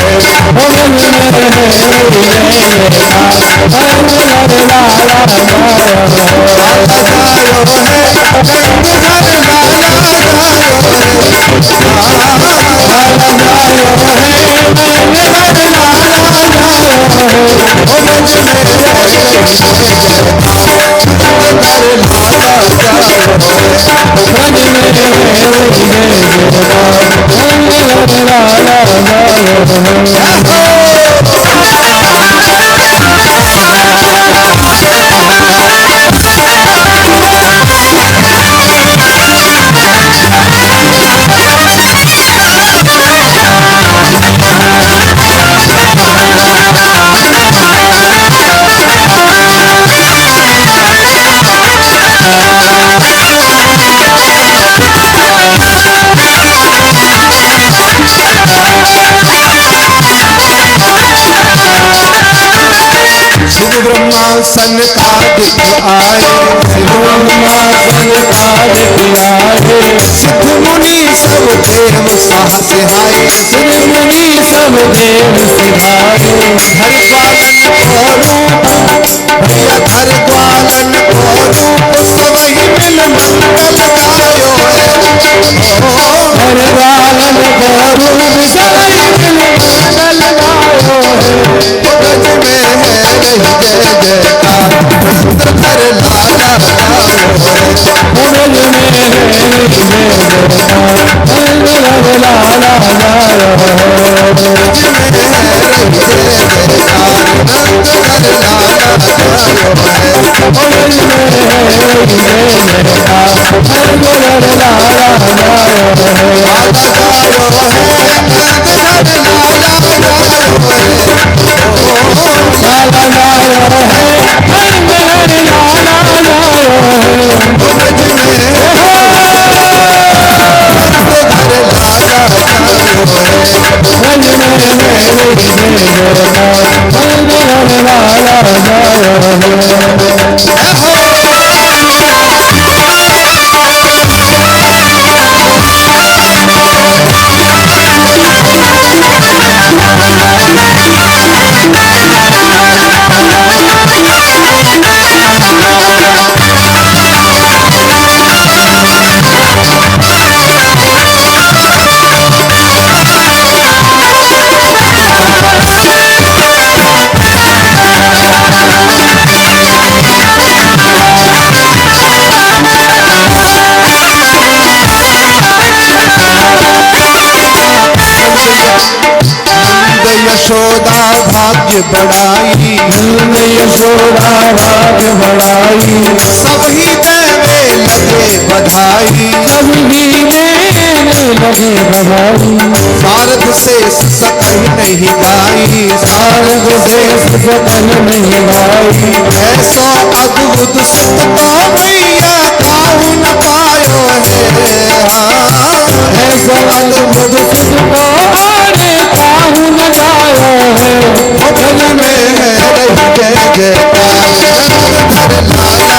Speaker 4: ओ ब्रज में है जय जयकार, नंद घर लाला जायो है।
Speaker 1: लाला जायो है, नंद घर लाला जायो है।
Speaker 4: लाला जायो है, नंद घर लाला जायो है।
Speaker 1: हो ब्रज में है रही जय जयकार, नंद घर लाला जायो है।
Speaker 4: ब्रज में है जय जयकार, नंद घर लाला जायो है।
Speaker 1: सिद्ध ब्रह्मा सनकादिक आए, सिद्ध मुनि सब देव सहाय।
Speaker 4: मुनि सब देव सिधारे,
Speaker 1: हरि पालन और
Speaker 4: ब्रज में है जय जयकार नंद लाला जायो
Speaker 1: यशोदा भाग्य बढ़ाई
Speaker 4: यशोदा भाग्य बढ़ाई
Speaker 1: सभी देवे लगे बधाई
Speaker 4: सभी देने लगे बधाई
Speaker 1: शारद से सकल नहीं गाई
Speaker 4: शारद से सकल नहीं गाई
Speaker 1: ऐसा अद्भुत सुख तो मैया काहू न पायो है
Speaker 4: ऐसा अद्भुत सुख को काहू न गायो है
Speaker 1: भवन में है रही जय जयकार लाला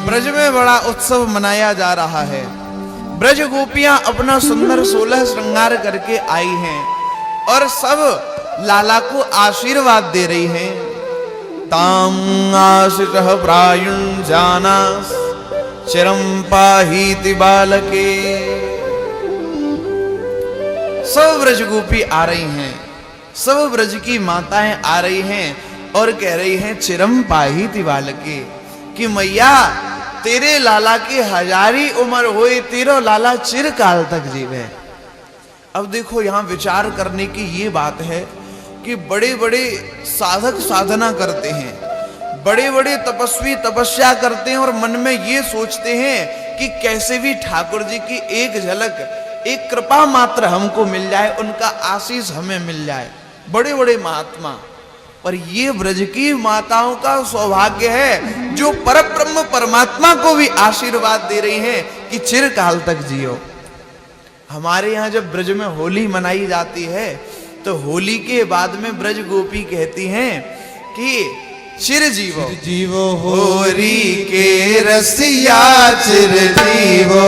Speaker 3: ब्रज में बड़ा उत्सव मनाया जा रहा है। ब्रज गोपियां अपना सुंदर 16 श्रृंगार करके आई हैं और सब लाला को आशीर्वाद दे रही हैं। ताम आशिषः प्रायुं जानास चिरं पाहीति बालके। सब ब्रज गोपी आ रही हैं, सब ब्रज की माताएं आ रही हैं और कह रही हैं चिरम पाहीति बालके कि मैया तेरे लाला की हजारी उम्र होए, तेरा लाला चिरकाल तक जीवे। अब देखो यहां विचार करने की ये बात है कि बड़े बड़े साधक साधना करते हैं, बड़े बड़े तपस्वी तपस्या करते हैं और मन में ये सोचते हैं कि कैसे भी ठाकुर जी की एक झलक, एक कृपा मात्र हमको मिल जाए, उनका आशीष हमें मिल जाए। बड़े बड़े महात्मा, पर ये ब्रज की माताओं का सौभाग्य है जो परब्रह्म परमात्मा को भी आशीर्वाद दे रही हैं कि चिरकाल तक जियो। हमारे यहाँ जब ब्रज में होली मनाई जाती है तो होली के बाद में ब्रज गोपी कहती हैं कि चिर जीवो
Speaker 1: जीवो
Speaker 3: होरी के रसिया चिर जीवो,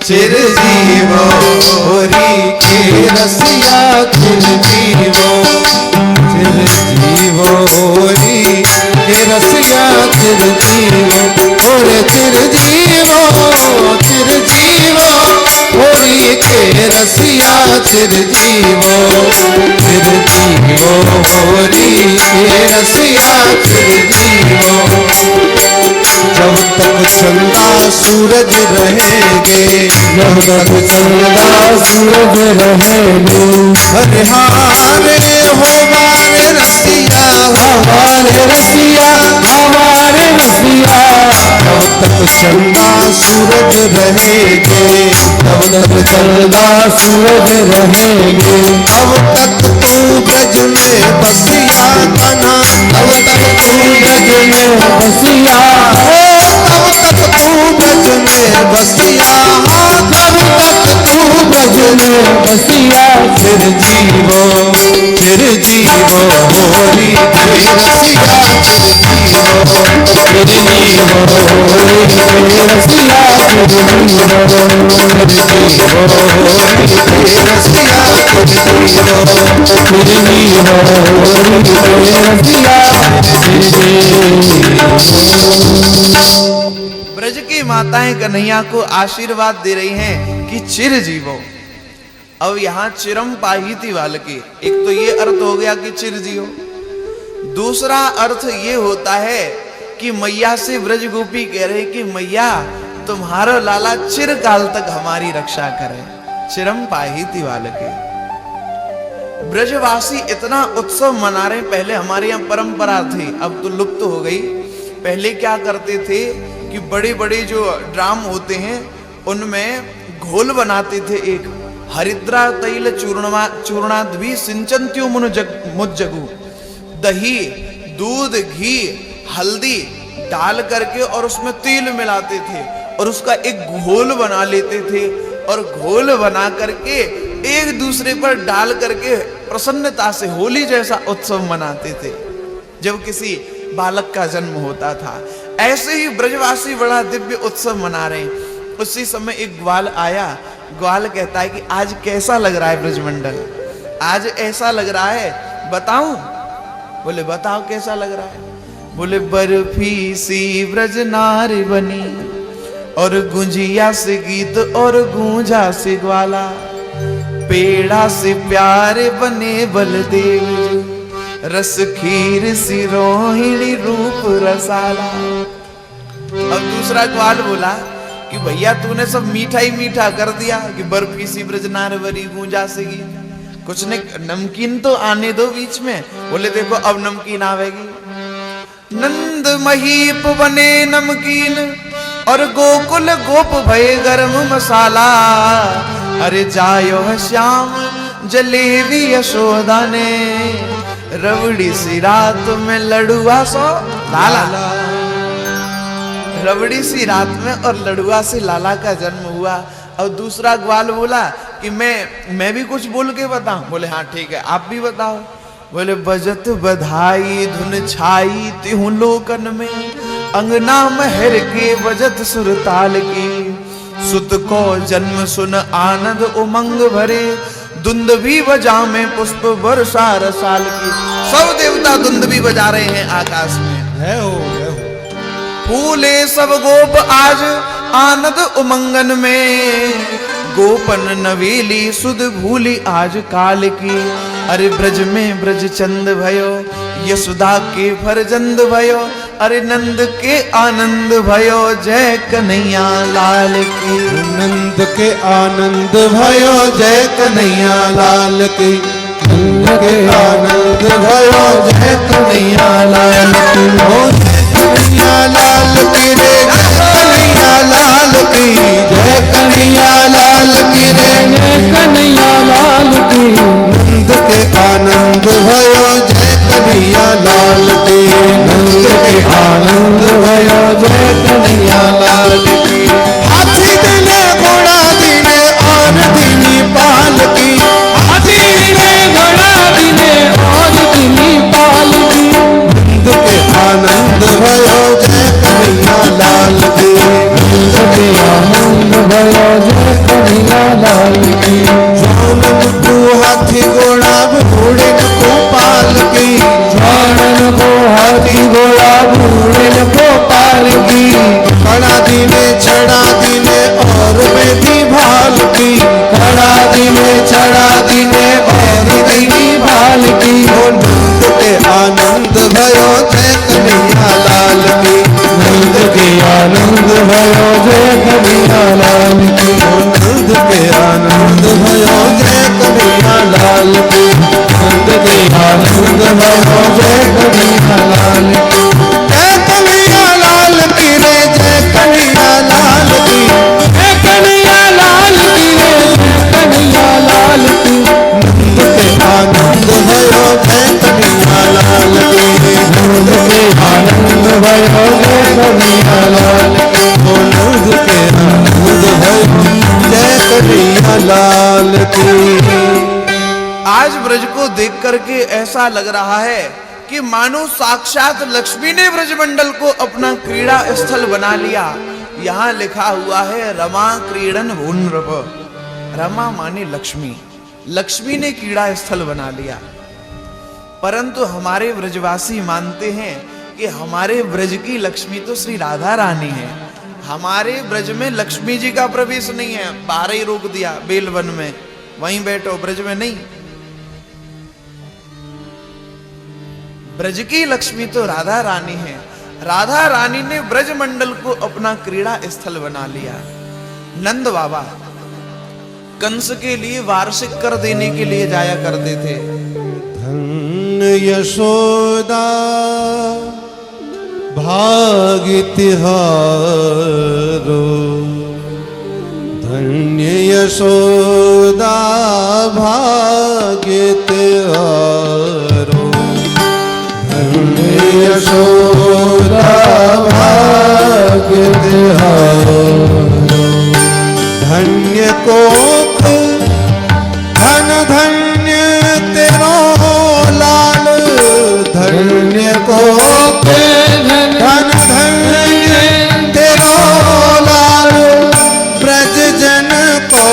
Speaker 1: चिर जीवो होरी के रसिया चिर जीवो, चिर जीवो होरी के रसिया चिर जीवो, होरे चिर जीवो होरी के रसिया चिर जीवो, चिर जीवो होरी के रसिया चिर जीवो। जब तक चंदा सूरज रहेंगे,
Speaker 4: जब तक चंदा सूरज रहेंगे,
Speaker 1: हरिहारे हमारे रसिया,
Speaker 4: हमारे रसिया हमारे रसिया।
Speaker 1: जब तक चंदा सूरज रहेंगे,
Speaker 4: तब तक चंदा सूरज रहेंगे,
Speaker 1: अब तक तू ब्रज में बसिया कान्हा, अब तक तू
Speaker 4: ब्रज में बसिया
Speaker 3: ब्रज की माताएं कन्हैया को आशीर्वाद दे रही हैं कि चिर जीवो। अब यहां चिरम पाहिति वालके, एक तो ये अर्थ हो गया कि चिर जियो, दूसरा अर्थ ये होता है कि मैया से ब्रज गोपी कह रहे कि मैया तुम्हारा लाला चिरकाल तक हमारी रक्षा करे। चिरम पाहिति वालके, ब्रजवासी इतना उत्सव मना रहे। पहले हमारे यहाँ परंपरा थी, अब तो लुप्त हो गई। पहले क्या करते थे कि बड़े बड़े जो ड्राम होते हैं उनमें घोल बनाते थे। एक हरिद्रा तैल चूर्णाद्भि सिंचन्त्यो मुज्जगु, दही दूध घी हल्दी डाल करके और उसमें तेल मिलाते थे और उसका एक घोल बना लेते थे और घोल बना करके एक दूसरे पर डाल करके प्रसन्नता से होली जैसा उत्सव मनाते थे जब किसी बालक का जन्म होता था। ऐसे ही ब्रजवासी बड़ा दिव्य उत्सव मना रहे हैं। उसी समय एक ग्वाल आया। ग्वाल कहता है कि आज कैसा लग रहा है ब्रजमंडल, आज ऐसा लग रहा है, बताऊं? बोले बताओ कैसा लग रहा है। बोले बर्फी सी ब्रज नारी बनी और गुंजिया से गीत और गूंजा से ग्वाला, पेड़ा से प्यारे बने बलदेव, रस खीर सी रोहिणी रूप रसाला। अब दूसरा ग्वाल बोला कि भैया तूने सब मीठा ही मीठा कर दिया कि बर्फी सी ब्रज नारवरी गूंजा से गीत, कुछ ने नमकीन तो आने दो बीच में। बोले देखो अब नमकीन आवेगी। नंद महीप बने नमकीन और गोकुल गोप भये गरम मसाला, अरे जायो श्याम जलेबी यशोदा ने, रबड़ी सी रात में लड़ुआ सो लाला। रबड़ी सी रात में और लड़ुआ से लाला का जन्म हुआ। और दूसरा ग्वाल बोला कि मैं भी कुछ बोल के बताऊं। बोले हाँ ठीक है आप भी बताओ। बोले बजत बधाई धुन छाई तिहु लोकन में, अंगना महर के बजत सुरताल की, सुत को जन्म सुन आनंद उमंग भरे, दुंद भी बजा में पुष्प वर्षा रसाल की। सब देवता दुंद भी बजा रहे हैं आकाश में।
Speaker 2: है हो।
Speaker 3: फूले सब गोप आज आनंद उमंगन में, गोपन नवेली सुध भूली आज काल की, अरे ब्रज में ब्रज चंद भयो, यशोदा के फरजंद भयो, अरे नंद के आनंद भयो, जय कन्हैया लाल की।
Speaker 1: नंद के आनंद भयो जय कन्हैया लाल की, नंद के आनंद भयो जय कन्हैया लाल की, ओ कन्हैया लाल की रे कन्हैया लाल की, जय कन्हैया लाल की रे कन्हैया लाल की, नंद के आनंद भयो जय कन्हैया लाल की, नंद के आनंद भयो जय कन्हैया लाल की। हाथी दिने घोड़ा दिने और दिनी पाल की, हाथी दिने घोड़ा दिने और दिनी पाल की, नंद के आनंद भयो जय कन्हैया लाल की, नंद के आनंद भयो जय कन्हैया लाल की। जानन को हाथी घोड़ा घोड़े को पाल की, जानन को हाथी घोड़ा घोड़े को पाल की, खड़ा दिने चढ़ा दिने और बेदी भाल की, खड़ा दिने चढ़ा दिने और बेदी भाल की, नंद के आनंद भयो जय कन्हैया लाल की, नंद के आनंद भयो जय कन्हैया लाल की, नंद के आनंद भयो जय कन्हैया लाल की, नंद के आनंद भयो जय कन्हैया लाल की, जय कन्हैया लाल की रे जय कन्हैया लाल की, जय कन्हैया लाल की रे कन्हैया लाल की, नंद के आनंद भयो जय कन्हैया लाल की, नंद के आनंद भयो जय कन्हैया लाल की, नंद के आनंद भयो जय कन्हैया लाल की।
Speaker 3: आज ब्रज को देख करके ऐसा लग रहा है कि मानो साक्षात लक्ष्मी ने ब्रजमंडल को अपना क्रीड़ा स्थल बना लिया। यहां लिखा हुआ है रमा क्रीडन भूनृप। रमा माने लक्ष्मी, लक्ष्मी ने क्रीड़ा स्थल बना लिया। परंतु हमारे ब्रजवासी मानते हैं कि हमारे ब्रज की लक्ष्मी तो श्री राधा रानी है, हमारे ब्रज में लक्ष्मी जी का प्रवेश नहीं है। बाहर ही रोक दिया बेलवन में, वहीं बैठो, ब्रज में नहीं। ब्रज की लक्ष्मी तो राधा रानी है। राधा रानी ने ब्रज मंडल को अपना क्रीड़ा स्थल बना लिया। नंद बाबा कंस के लिए वार्षिक कर देने के लिए जाया करते थे।
Speaker 1: धन्य यशोदा भाग्य तिहारो, धन्य यशोदा भाग्य तिहारो, धन्य यशोदा भाग्य तिहारो, धन्य कोख धन धन्य तेरो लाल, धन्य कोख धन धन्य तेरो लाल, ब्रज जन को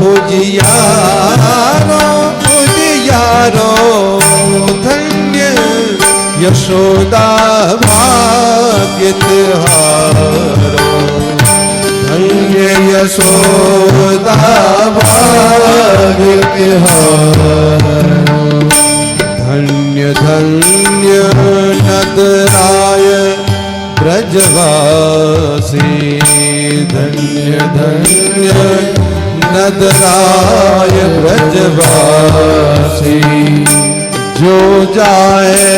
Speaker 1: उजियारो उजियारो, धन्य यशोदा भाग्य तिहारो, धन्य यशोदा भाग्य तिहारो, धन्य धन्य नदराय ब्रजवासी, धन्य धन्य नदराय ब्रजवासी, जो जाए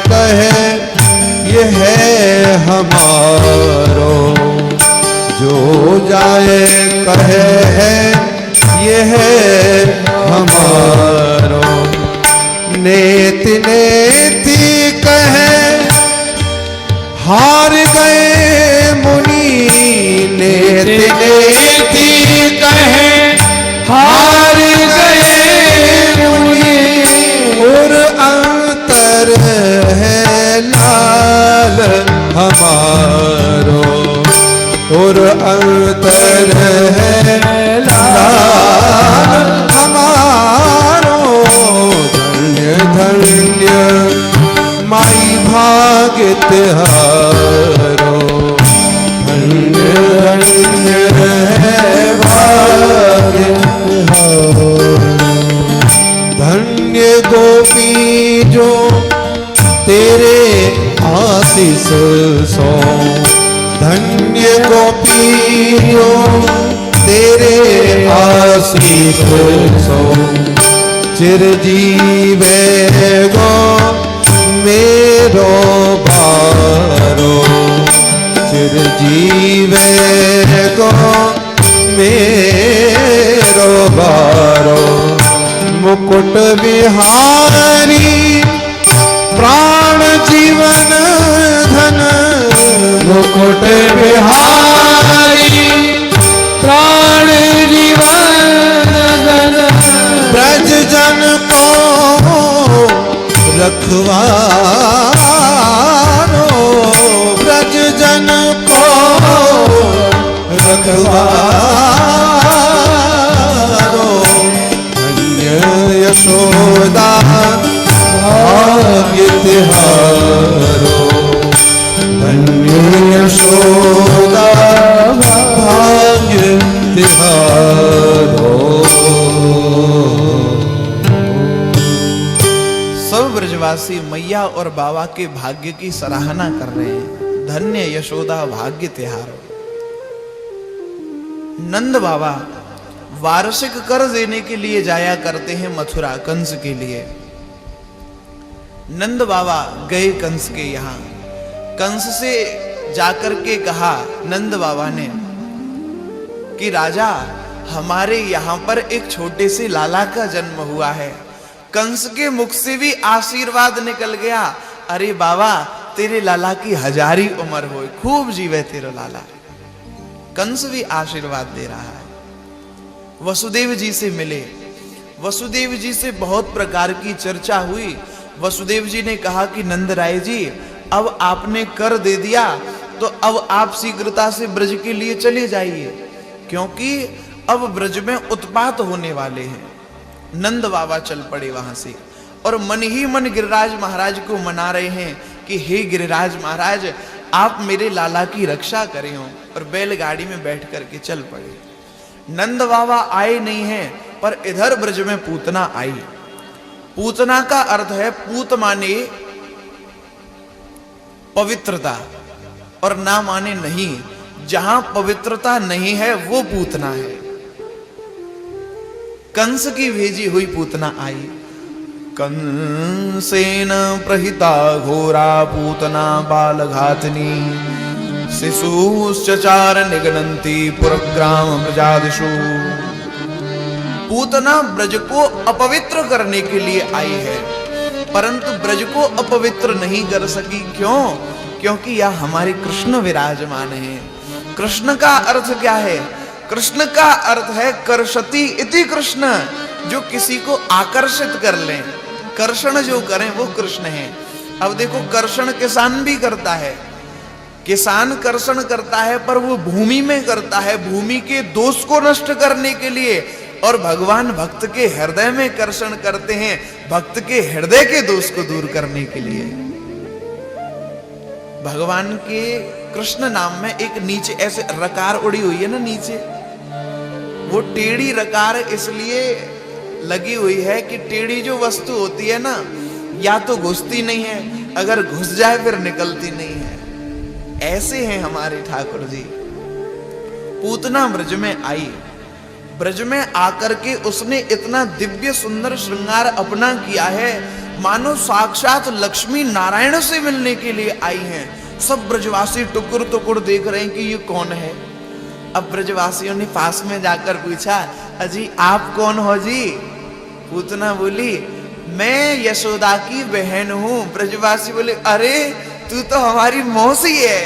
Speaker 1: कहे ये है हमारो, जो जाए कहे ये है हमारो, नेति नेति कहे हार गए मुनि, नेति नेति कहे हार गए मुनि, और अंतर है लाल हमारो, और अंतर है लाल हमारो, धन्य धन्य माई भाग्य तिहारो, धन्य धन्य है भाग्य तिहारो, धन्य गोपी जो तेरे आशीष सो, धन्य गोपियों तेरे आशीष सो, चिरजीवे गो मेरो बारो, चिरजीवे गो मेरो बारो, मुकुट विहारी प्राण जीवन धन, मुकुट विहारी प्राण जीवन धन, ब्रज जन को रखवारो, ब्रज जन को रखवारो, धन्य यशोदा भाग्य तिहारो, धन्य यशोदा भाग्य तिहारो।
Speaker 3: सब ब्रजवासी मैया और बाबा के भाग्य की सराहना कर रहे हैं। धन्य यशोदा भाग्य तिहारो। नंद बाबा वार्षिक कर देने के लिए जाया करते हैं मथुरा कंस के लिए। नंद बाबा गए कंस के यहाँ। कंस से जाकर के कहा नंद बाबा ने कि राजा, हमारे यहाँ पर एक छोटे से लाला का जन्म हुआ है। कंस के मुख से भी आशीर्वाद निकल गया, अरे बाबा तेरे लाला की 1000 उम्र हो, खूब जीवे तेरा लाला। कंस भी आशीर्वाद दे रहा है। वसुदेव जी से मिले। वसुदेव जी से बहुत प्रकार की चर्चा हुई। वसुदेव जी ने कहा कि नंद राय जी, अब आपने कर दे दिया, तो अब आप शीघ्रता से ब्रज के लिए चले जाइए, क्योंकि अब ब्रज में उत्पात होने वाले हैं। नंद बाबा चल पड़े वहां से और मन ही मन गिरिराज महाराज को मना रहे हैं कि हे गिरिराज महाराज, आप मेरे लाला की रक्षा करें हो, और बैलगाड़ी में बैठ करके चल पड़े। नंद बाबा आए नहीं हैं, पर इधर ब्रज में पूतना आई। पूतना का अर्थ है, पूत माने पवित्रता और ना माने नहीं। जहां पवित्रता नहीं है वो पूतना है। कंस की भेजी हुई पूतना आई। कंसेन प्रहिता घोरा पूतना बालघातनी, शिशुश्चचार निगनन्ति पुरग्राम प्रजादिषु। पूतना ब्रज को अपवित्र करने के लिए आई है, परंतु ब्रज को अपवित्र नहीं कर सकी। क्यों? क्योंकि यह हमारे कृष्ण विराजमान हैं। कृष्ण का अर्थ क्या है? कृष्ण का अर्थ है कर्षति इति कृष्ण, जो किसी को आकर्षित कर लें। कर्षण जो करें वो कृष्ण है। अब देखो, कर्षण किसान भी करता है, किसान कर्षण करता है, पर वो भूमि में करता है, भूमि के दोष को नष्ट करने के लिए। और भगवान भक्त के हृदय में कर्षण करते हैं, भक्त के हृदय के दोष को दूर करने के लिए। भगवान के कृष्ण नाम में एक नीचे ऐसे रकार उड़ी हुई है ना, नीचे वो टेढ़ी रकार इसलिए लगी हुई है कि टेढ़ी जो वस्तु होती है ना, या तो घुसती नहीं है, अगर घुस जाए फिर निकलती नहीं है। ऐसे हैं हमारे ठाकुर जी। पूतना ब्रज में आई। ब्रज में आकर के उसने इतना दिव्य सुंदर श्रृंगार अपना किया है, मानो साक्षात लक्ष्मी नारायण से मिलने के लिए आई हैं। सब ब्रजवासी टुकुर टुकुर देख रहे हैं कि ये कौन है। अब ब्रजवासियों ने पास में जाकर पूछा, अजी आप कौन हो जी? पूतना बोली, मैं यशोदा की बहन हूं। ब्रजवासी बोले, अरे तू तो हमारी मौसी है।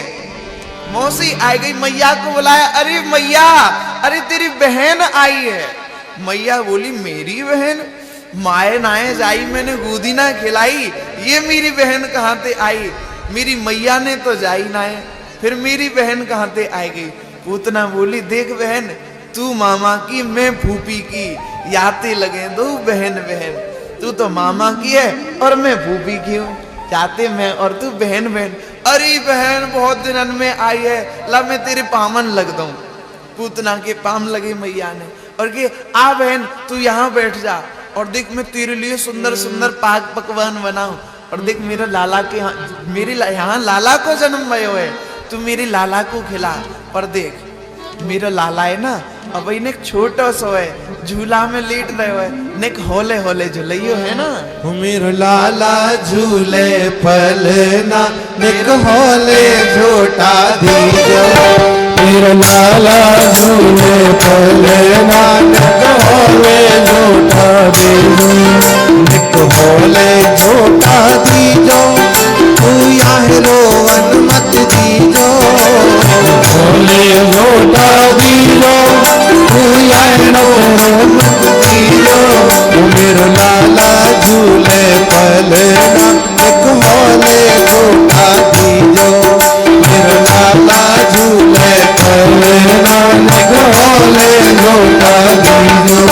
Speaker 3: मौसी आ गई, मैया को बुलाया, अरे मैया, अरे तेरी बहन आई है। मैया बोली, मेरी बहन? माए नाए जाई, मैंने गोदी ना खिलाई, ये मेरी बहन कहां से आई? मेरी मैया ने तो जाई नाए, फिर मेरी बहन कहां से आई गई? पूतना बोली, देख बहन, तू मामा की, मैं फूफी की, याते लगे दो बहन बहन। तू तो मामा की है और मैं फूफी की हूँ, चाहते मैं और तू बहन बहन। अरे बहन बहुत दिनन में आई है, ला मैं तेरे पामन लग दूं। पूतना के पाम लगे मैया ने और के, आ बहन तू यहाँ बैठ जा, और देख मैं तेरे लिए सुंदर सुंदर पाक पकवान बनाऊं, और देख मेरे लाला के मेरे यहाँ लाला को जन्म भयो है, तू मेरे लाला को खिला। पर देख मेरा लाला है ना, अब ने छोटा सो है, झूला में लेट रहे हुए, निक होले होले झुलइयो है ना।
Speaker 1: मेरो लाला झूले पलना, निक होले झोटा दीजो।
Speaker 4: मेरो लाला झूले पलना, निक होले झोटा दीजो।
Speaker 1: निक होले झोटा दीजो, तू यहाँ रोवन मत दीजो।
Speaker 4: होले झोटा दीजो,
Speaker 1: तू यहाँ रोवन मत दीजो।
Speaker 4: मेरो
Speaker 1: लाला झूले पलना, निक होले झोटा दीजो। मेरो लाला झूले
Speaker 4: पलना, निक होले झोटा दीजो।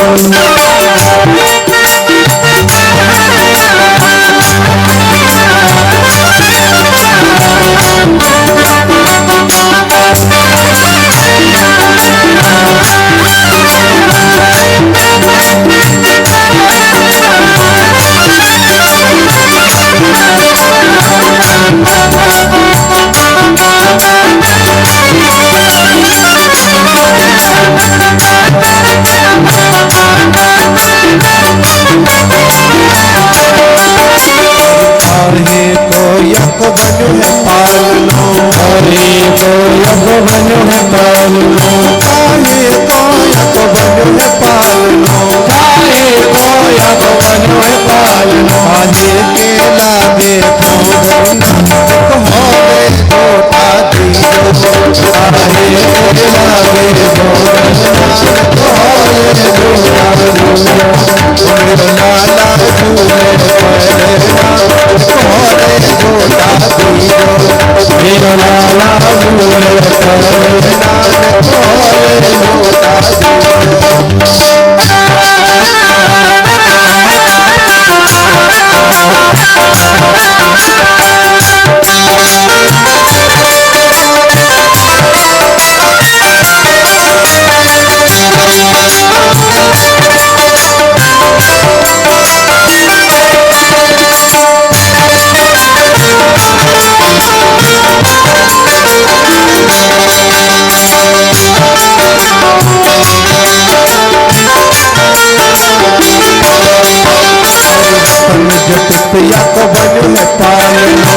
Speaker 1: जटिया को वन में पालना,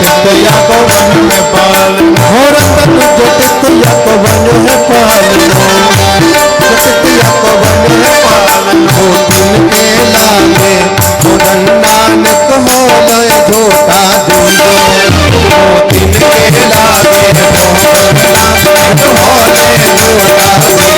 Speaker 1: जटिया को वन में पालना, हो रतन जटिया को वन में पालना, जटिया को वन में पालना, हो दिन के लागे मुरन नानक हो लय झोटा दिलो, हो दिन के लागे मुरन नानक हो लय झोटा दिलो,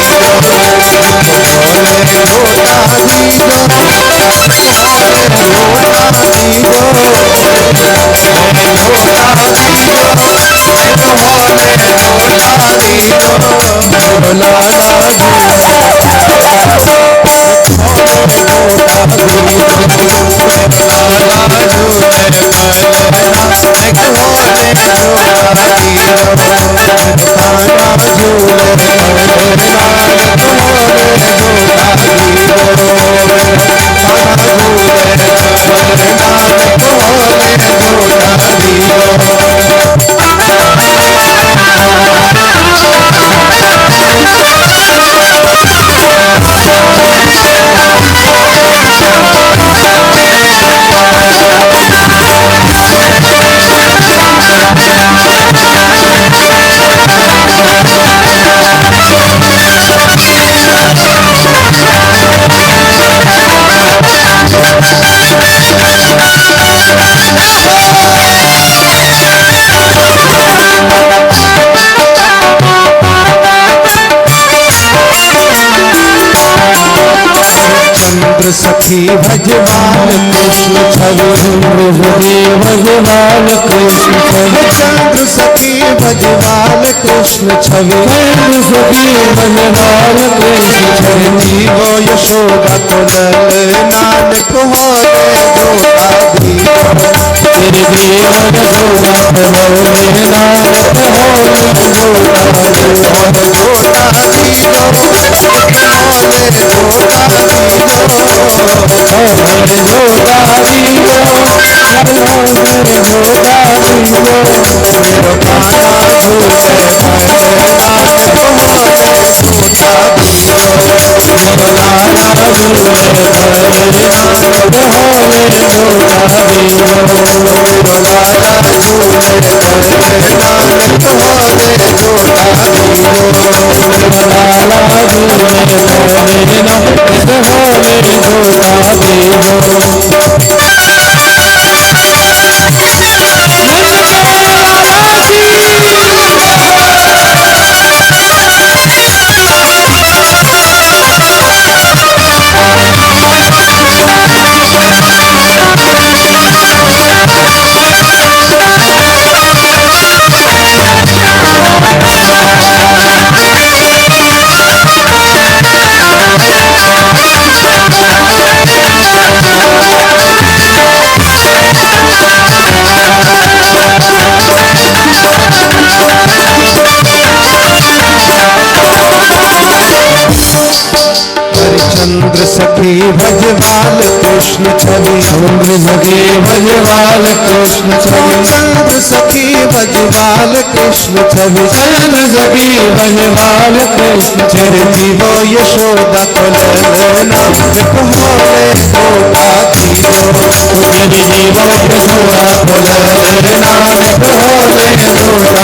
Speaker 1: सखी भजवान कृष्ण छवि, भजवान कृष्ण छवि, चंद्र सखी भजवान कृष्ण छवि, सखी भजवान कृष्ण छवि, जीवो यशोदा कुलल नानक हो जोता दीवो, तेरे जीव यशोदा कुलल नानक हो जोता दीवो, चंद्र सखी भजवाल कृष्ण छवि, चंद्र सखी भजवाल कृष्ण छवि, चंद्र सखी भजवाल कृष्ण छवि, चंद्र सखी भजवाल कृष्ण छवि, जीवो यशोदा कुलल नानक होले जोता दीवो, तेरे जीवो यशोदा कुलल नानक होले जोता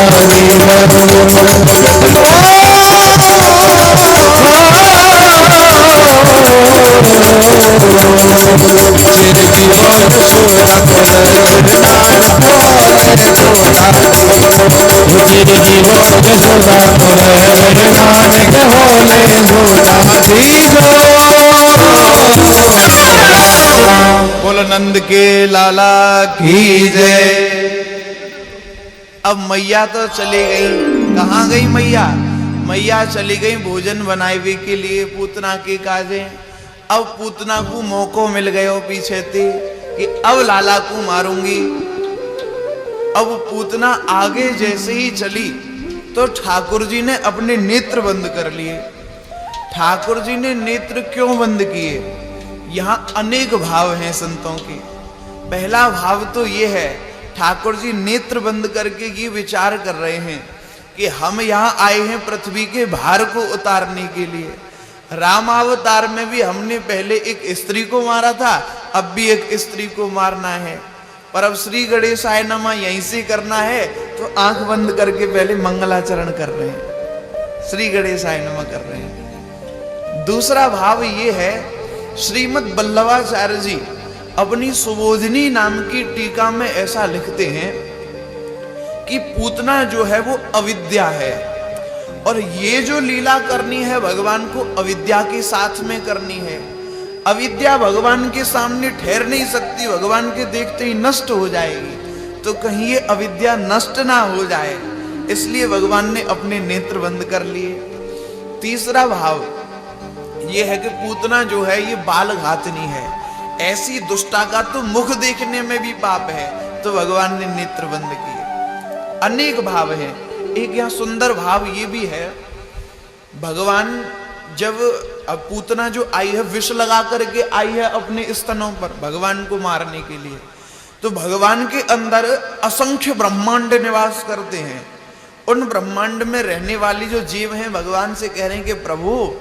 Speaker 3: बोलो नंद के लाला की जय। अब मैया तो चली गई। कहाँ गई मैया? मैया चली गई भोजन बनाए के लिए पूतना के काजे। अब पूतना को मौको मिल गयो पीछे थे कि अब लाला को मारूंगी। अब पूतना आगे जैसे ही चली तो ठाकुर जी ने अपने नेत्र बंद कर लिए। ठाकुर जी ने नेत्र क्यों बंद किए? यहां अनेक भाव हैं संतों के। पहला भाव तो ये है, ठाकुर जी नेत्र बंद करके ये विचार कर रहे हैं कि हम यहां आए हैं पृथ्वी के भार को उतारने के लिए। रामावतार में भी हमने पहले एक स्त्री को मारा था, अब भी एक स्त्री को मारना है, पर अब श्री गणेशाय नमः यहीं से करना है तो आंख बंद करके पहले मंगलाचरण कर रहे हैं, श्री गणेशाय नमः कर रहे हैं। दूसरा भाव ये है, श्रीमद् वल्लभाचार्य जी अपनी सुबोधिनी नाम की टीका में ऐसा लिखते हैं कि पूतना जो है वो अविद्या है, और ये जो लीला करनी है भगवान को अविद्या के साथ में करनी है। अविद्या भगवान के सामने ठहर नहीं सकती, भगवान के देखते ही नष्ट हो जाएगी। तो कहीं ये अविद्या नष्ट ना हो जाए, इसलिए भगवान ने अपने नेत्र बंद कर लिए। तीसरा भाव ये है कि पूतना जो है ये बाल घातनी है, ऐसी दुष्टा का तो मुख देखने में भी पाप है, तो भगवान ने नेत्र बंद किए। अनेक भाव हैं। एक यहाँ सुंदर भाव ये भी है, भगवान जब अब पूतना जो आई है विष लगा करके आई है अपने स्तनों पर भगवान को मारने के लिए, तो भगवान के अंदर असंख्य ब्रह्मांड निवास करते हैं। उन ब्रह्मांड में रहने वाली जो जीव हैं भगवान से कह रहे हैं कि प्रभु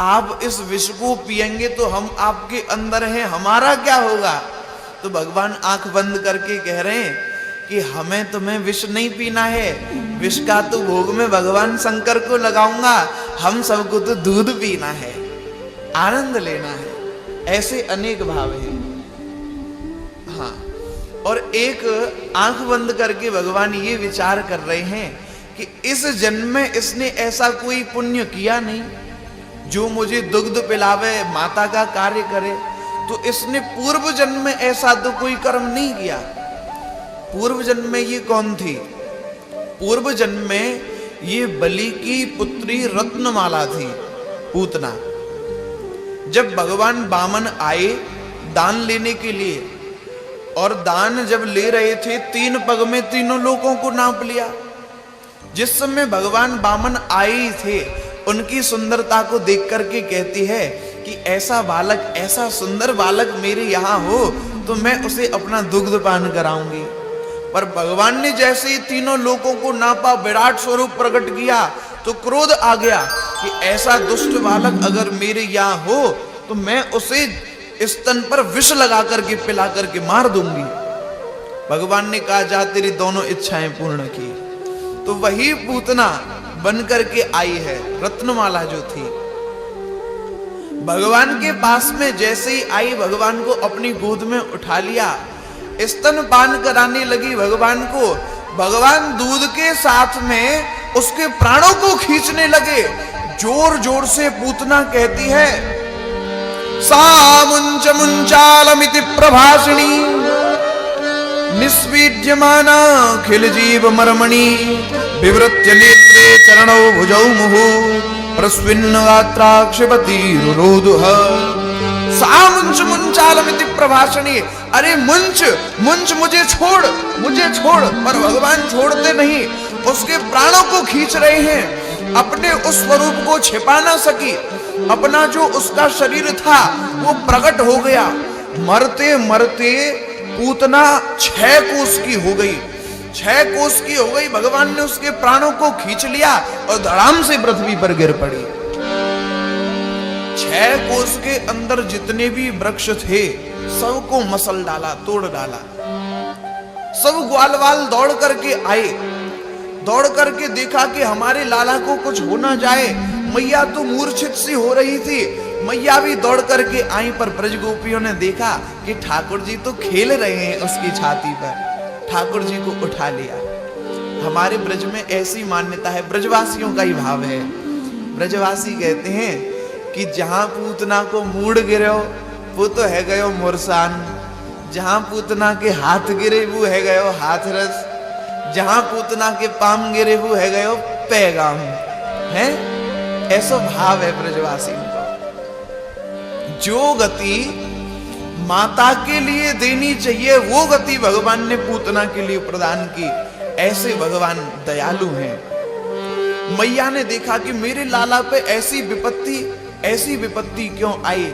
Speaker 3: आप इस विष को पिएंगे तो हम आपके अंदर हैं, हमारा क्या होगा? तो भगवान आंख बंद करके कह रहे हैं कि हमें तुम्हें विष नहीं पीना है, विष का तो भोग में भगवान शंकर को लगाऊंगा, हम सबको तो दूध पीना है, आनंद लेना है। ऐसे अनेक भाव हैं। हाँ, और एक आंख बंद करके भगवान ये विचार कर रहे हैं कि इस जन्म में इसने ऐसा कोई पुण्य किया नहीं जो मुझे दुग्ध पिलावे, माता का कार्य करे, तो इसने पूर्व जन्म में ऐसा तो कोई कर्म नहीं किया। पूर्व जन्म में ये कौन थी? पूर्व जन्म में ये बलि की पुत्री रत्नमाला थी, पूतना। जब भगवान वामन आए दान लेने के लिए, और दान जब ले रहे थे 3 पग में तीनों लोगों को नाप लिया। जिस समय भगवान वामन आए थे, उनकी सुंदरता को देख करके कहती है कि ऐसा बालक, ऐसा सुंदर बालक मेरे यहाँ हो तो मैं उसे अपना दुग्ध पान कराऊंगी। पर भगवान ने जैसे ही तीनों लोगों को नापा, विराट स्वरूप प्रकट किया, तो क्रोध आ गया कि ऐसा दुष्ट बालक अगर मेरे यहाँ हो तो मैं उसे स्तन पर विष लगा करके पिला करके मार दूंगी। भगवान ने कहा जा तेरी दोनों इच्छाएं पूर्ण की। तो वही पूतना बन करके आई है, रत्नमाला जो थी। भगवान के पास में जैसे ही आई, भगवान को अपनी गोद में उठा लिया, स्तन पान कराने लगी भगवान को। भगवान दूध के साथ में उसके प्राणों को खींचने लगे। जोर जोर से पूतना कहती है, सा मुंच मुंचालमिति प्रभाषिणी निस्वीज्यमाना खिल जीव मर्मणि विवृत्य नेत्रे चरणौ भुजौ मुहु प्रस्विन्न गात्राक्षपति रुरोधुः। सा मुंच मुंचालमिति प्रभाषिणी, अरे मुंच मुंच मुझे छोड़, मुझे छोड़। पर भगवान छोड़ते नहीं, उसके प्राणों को खींच रहे हैं। अपने उस स्वरूप को छिपा ना सकी, अपना जो उसका शरीर था वो प्रकट हो गया। मरते मरते पूतना 6 कोस की हो गई, 6 कोस की हो गई। भगवान ने उसके प्राणों को खींच लिया और धड़ाम से पृथ्वी पर गिर पड़ी। 6 कोस के अंदर जितने भी वृक्ष थे सबको मसल डाला, तोड़ डाला। सब ग्वाल वाल दौड़ करके आए, दौड़ करके देखा कि हमारे लाला को कुछ हो ना जाए। मैया तो मूर्छित सी हो रही थी, मैया भी दौड़ करके आई। पर ब्रज गोपियों ने देखा कि ठाकुर जी तो खेल रहे हैं उसकी छाती पर, ठाकुर जी को उठा लिया। हमारे ब्रज में ऐसी मान्यता है, ब्रजवासियों का ही भाव है। ब्रजवासी कहते हैं कि जहां पूतना को मूड गिरे वो तो है गयो मुरसान, जहां पूतना के हाथ गिरे वो है गयो हाथरस, जहां पूतना के पाम गिरे हु है गयो पैगाम है। ऐसा भाव है ब्रजवासी का। जो गति माता के लिए देनी चाहिए वो गति भगवान ने पूतना के लिए प्रदान की। ऐसे भगवान दयालु हैं। मैया ने देखा कि मेरे लाला पे ऐसी विपत्ति क्यों आई,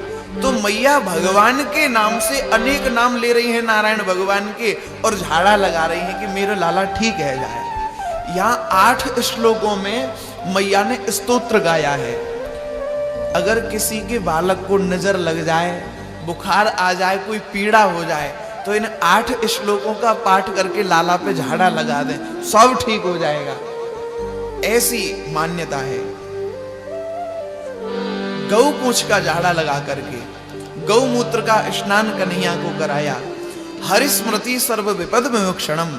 Speaker 3: तो मैया भगवान के नाम से अनेक नाम ले रही हैं नारायण भगवान के और झाड़ा लगा रही हैं कि मेरा लाला ठीक है जाए। यहाँ 8 श्लोकों में मैया ने स्तोत्र गाया है। अगर किसी के बालक को नजर लग जाए, बुखार आ जाए, कोई पीड़ा हो जाए, तो इन 8 श्लोकों का पाठ करके लाला पे झाड़ा लगा दें, सब ठीक हो जाएगा। ऐसी मान्यता है। गौ पूंछ का झाड़ा लगा करके गौमूत्र का स्नान कन्हैया को कराया। हरिस्मृति सर्व विपद विमोक्षणम।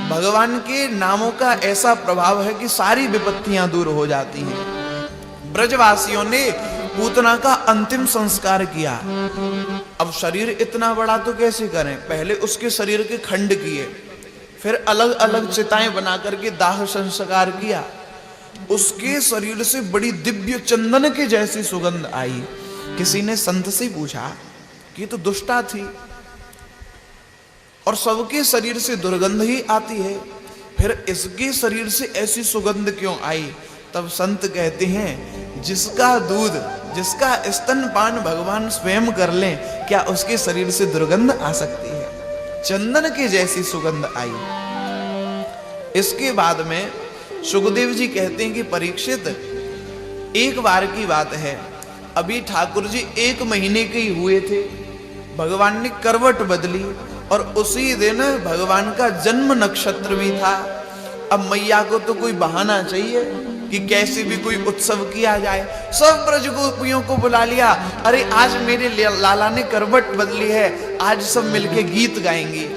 Speaker 3: भगवान के नामों का ऐसा प्रभाव है कि सारी विपत्तियां दूर हो जाती हैं। ब्रजवासियों ने पूतना का अंतिम संस्कार किया। अब शरीर इतना बड़ा तो कैसे करें, पहले उसके शरीर के खंड किए, फिर अलग अलग चिताएं बना करके दाह संस्कार किया। उसके शरीर से बड़ी दिव्य चंदन के जैसी सुगंध आई। किसी ने संत से पूछा कि तो दुष्टा थी और सबके शरीर से दुर्गंध ही आती है, फिर इसके शरीर से ऐसी सुगंध क्यों आई? तब संत कहते हैं जिसका दूध, जिसका स्तनपान भगवान स्वयं कर लें, क्या उसके शरीर से दुर्गंध आ सकती है? चंदन के जैसी सुगंध आई। इसके बाद में सुखदेव जी कहते हैं कि परीक्षित, एक बार की बात है, अभी ठाकुर जी 1 महीने के ही हुए थे, भगवान ने करवट बदली और उसी दिन भगवान का जन्म नक्षत्र भी था। अब मैया को तो कोई बहाना चाहिए कि कैसे भी कोई उत्सव किया जाए। सब ब्रज गोपियों को बुला लिया, अरे आज मेरे लाला ने करवट बदली है, आज सब मिलके गीत गाएंगे।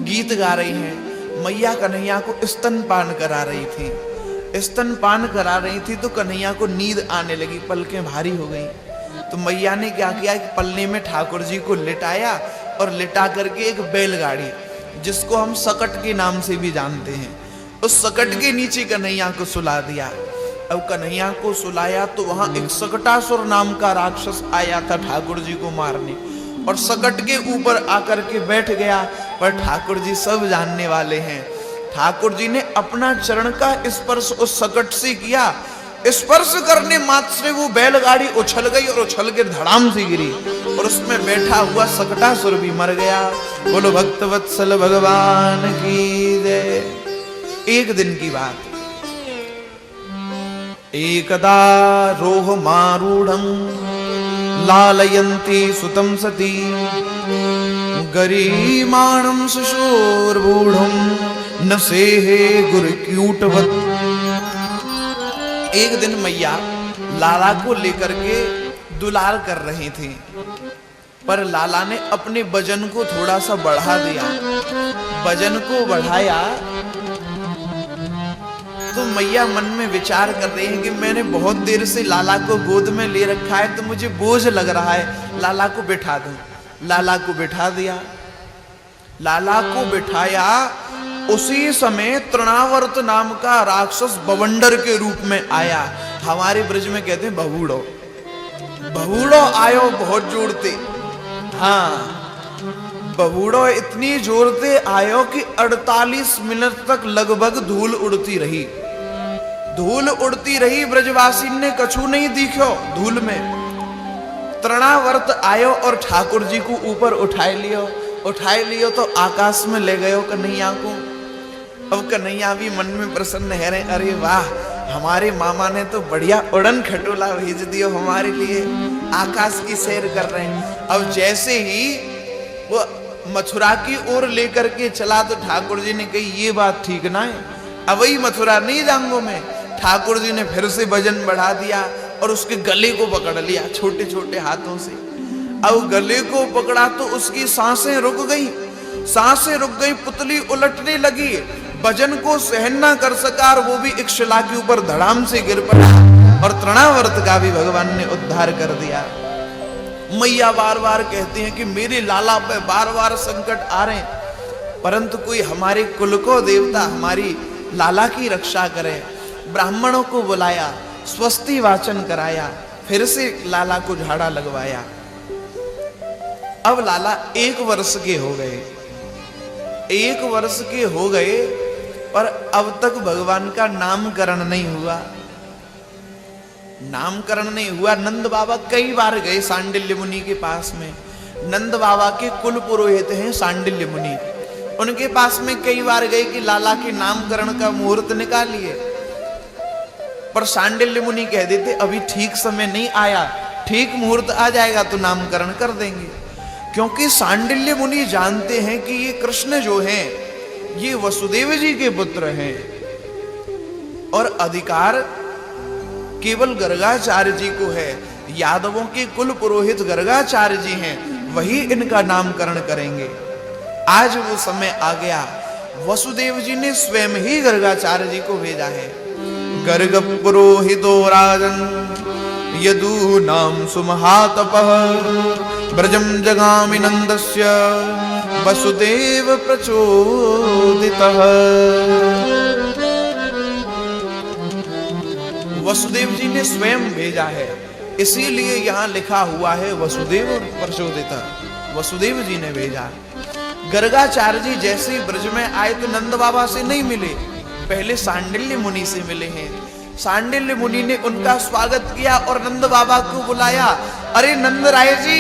Speaker 3: गीत गा रही हैं। मैया कन्हैया को स्तनपान करा रही थी। स्तनपान करा रही थी तो कन्हैया को नींद आने लगी, पलकें भारी हो गई। तो मैया ने क्या किया कि पल्ले में ठाकुर जी को लिटाया और लिटा करके एक बैलगाड़ी, जिसको हम सकट के नाम से भी जानते हैं, उस सकट के नीचे कन्हैया को सुला दिया। अब कन्हैया को सुलाया तो वहां एक सकटासुर नाम का राक्षस आया था ठाकुर जी को मारने, और सकट के ऊपर आकर के बैठ गया। पर ठाकुर जी सब जानने वाले हैं। ठाकुर जी ने अपना चरण का स्पर्श उस सकट से किया। स्पर्श करने मात्र से वो बैलगाड़ी उछल गई और उछल के धड़ाम से गिरी और उसमें बैठा हुआ सकटासुर भी मर गया। बोलो भक्तवत्सल भगवान की जय। एक दिन की बात, एकदा रोह मारूढ़ं लालयन्ती सुतं सती गरीमाणं शिशोर्बूढ़ं न सेहे गुरुक्यूटवत्। एक दिन मैया लाला को लेकर के दुलार कर रही थी, पर लाला ने अपने वजन को थोड़ा सा बढ़ा दिया। वजन को बढ़ाया तो मैया मन में विचार कर रही है कि मैंने बहुत देर से लाला को गोद में ले रखा है, तो मुझे बोझ लग रहा है, लाला को बिठा दूं। लाला को बिठा दिया। लाला को बिठाया। उसी समय तृणावर्त नाम का राक्षस बवंडर के रूप में आया। हमारे ब्रज में कहते हैं बबूड़ो। बबूड़ो आयो बहुत जोरते। हाँ, बबूड़ो इतनी जोर से आयो कि 48 मिनट तक लगभग धूल उड़ती रही। धूल उड़ती रही, ब्रजवासी ने कछु नहीं दिखो धूल में। तृणावर्त आयो और ठाकुर जी को ऊपर उठाए लियो तो आकाश में ले गयो कन्हैया को। अब कन्हैया भी मन में प्रसन्न है रहे, अरे वाह, हमारे मामा ने तो बढ़िया उड़न खटोला भेज दियो हमारे लिए, आकाश की सैर कर रहे हैं। अब जैसे ही वो मथुरा की ओर लेकर के चला तो ठाकुर जी ने कही ये बात ठीक ना है, अब वही मथुरा नहीं जाऊंगा मैं। ठाकुर जी ने फिर से वजन बढ़ा दिया और उसके गले को पकड़ लिया छोटे छोटे हाथों से। अब गले को पकड़ा तो उसकी सांसें रुक गई, पुतली उलटने लगी, वजन को सहन ना कर सका और वो भी एक शिला के ऊपर धड़ाम से गिर पड़ा और तृणावर्त का भी भगवान ने उद्धार कर दिया। मैया बार बार कहती हैं कि मेरे लाला पे बार बार संकट आ रहे हैं। परंतु कोई हमारे कुल को देवता हमारी लाला की रक्षा करे। ब्राह्मणों को बुलाया, स्वस्ति वाचन कराया, फिर से लाला को झाड़ा लगवाया। अब लाला 1 वर्ष के हो गए, 1 वर्ष के हो गए, पर अब तक भगवान का नामकरण नहीं हुआ। नामकरण नहीं हुआ। नंद बाबा कई बार गए सांडिल्य मुनि के पास में। नंद बाबा के कुल पुरोहित हैं सांडिल्य मुनि, उनके पास में कई बार गए कि लाला के नामकरण का मुहूर्त निकालिए, पर सांडिल्य मुनि कह देते अभी ठीक समय नहीं आया, ठीक मुहूर्त आ जाएगा तो नामकरण कर देंगे। क्योंकि सांडिल्य मुनि जानते हैं कि ये कृष्ण जो हैं ये वसुदेव जी के पुत्र हैं और अधिकार केवल गर्गाचार्य जी को है। यादवों के कुल पुरोहित गर्गाचार्य जी हैं, वही इनका नामकरण करेंगे। आज वो समय आ गया। वसुदेव जी ने स्वयं ही गर्गाचार्य जी को भेजा है। गर्ग पुरोहितो राजन यदु नाम सुमहातपः ब्रजम जगामि नंदस्य वसुदेव प्रचोदितः। वसुदेव जी ने स्वयं भेजा है, इसीलिए यहां लिखा हुआ है वसुदेव प्रचोदितः। वसुदेव जी ने भेजा। गर्गाचार्य जी जैसे ही ब्रज में आए तो नंद बाबा से नहीं मिले, पहले सांडिल्य मुनि से मिले हैं। सांडिल्य मुनि ने उनका स्वागत किया और नंद बाबा को बुलाया। अरे नंद राय जी,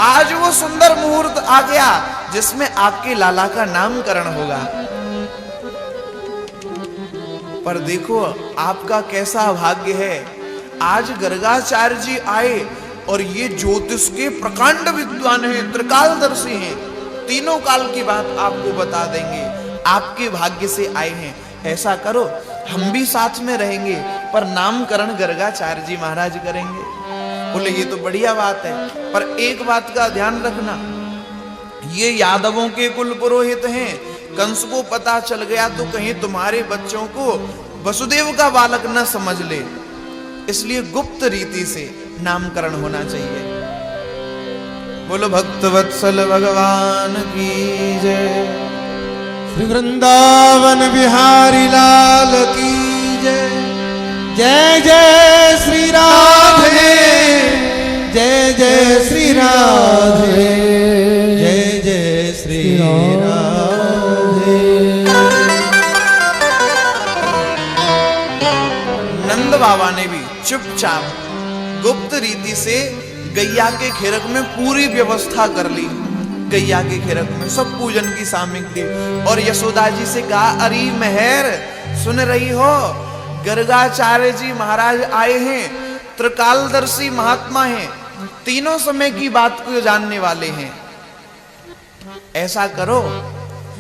Speaker 3: आज वो सुंदर मुहूर्त आ गया जिसमें आपके लाला का नामकरण होगा। पर देखो आपका कैसा भाग्य है, आज गर्गाचार्य जी आए और ये ज्योतिष के प्रकांड विद्वान हैं, त्रिकालदर्शी हैं, तीनों काल की बात आपको बता देंगे। आपके भाग्य से आए हैं। ऐसा करो हम भी साथ में रहेंगे, पर नामकरण गर्गाचार्य जी महाराज करेंगे। बोले ये तो बढ़िया बात है, पर एक बात का ध्यान रखना, ये यादवों के कुल पुरोहित हैं। कंस को पता चल गया तो कहीं तुम्हारे बच्चों को वसुदेव का बालक न समझ ले, इसलिए गुप्त रीति से नामकरण होना चाहिए। बोलो भक्त वत्सल भगवान की जय।
Speaker 1: श्री वृंदावन बिहारी लाल की जय। जय जय श्री राधे, जय जय श्री राधे, जय जय श्री राधे।
Speaker 3: नंद बाबा ने भी चुपचाप गुप्त रीति से गैया के खिरक में पूरी व्यवस्था कर ली। गैया के खिरक में सब पूजन की सामग्री, और यशोदा जी से कहा अरे मेहर सुन रही हो, गर्गाचार्य जी महाराज आए हैं, त्रिकालदर्शी महात्मा हैं, तीनों समय की बात को जानने वाले हैं। ऐसा करो,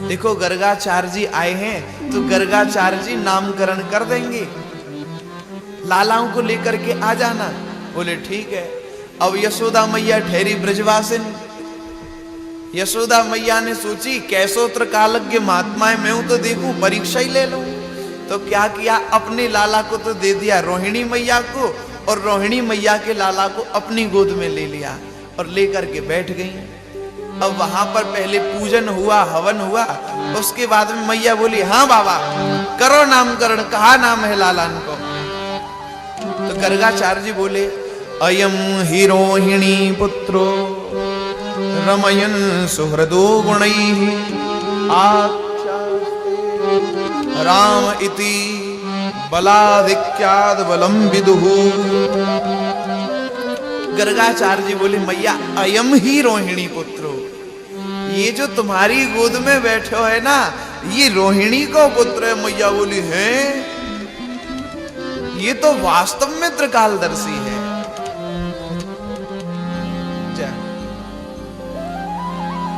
Speaker 3: देखो गर्गाचार्य जी आए हैं तो गर्गाचार्य जी नामकरण कर देंगे, लालाओं को लेकर के आ जाना। बोले ठीक है। अब यशोदा मैया ठहरी ब्रजवासिन। यशोदा मैया ने सोची कैसो त्रिकालज्ञ महात्मा है, मैं तो देखूं परीक्षा ही ले लूं। तो क्या किया, अपने लाला को तो दे दिया रोहिणी मैया को, और रोहिणी मैया के लाला को अपनी गोद में ले लिया और लेकर के बैठ गई। अब वहां पर पहले पूजन हुआ, हवन हुआ, उसके बाद में मैया बोली हाँ बाबा करो नामकरण, कहा नाम है लालान को। तो गर्गाचार्य जी बोले अयम ही रोहिणी पुत्रो रमयन सुहृदो गुणैः आख्यास्ते राम इति बलाधिक्याद बलम विदुः। गर्गाचार्य जी बोले मैया अयम ही रोहिणी पुत्रो, ये जो तुम्हारी गोद में बैठे हो है ना, ये रोहिणी को पुत्र है। मैया बोली है, ये तो वास्तव में त्रिकालदर्शी है।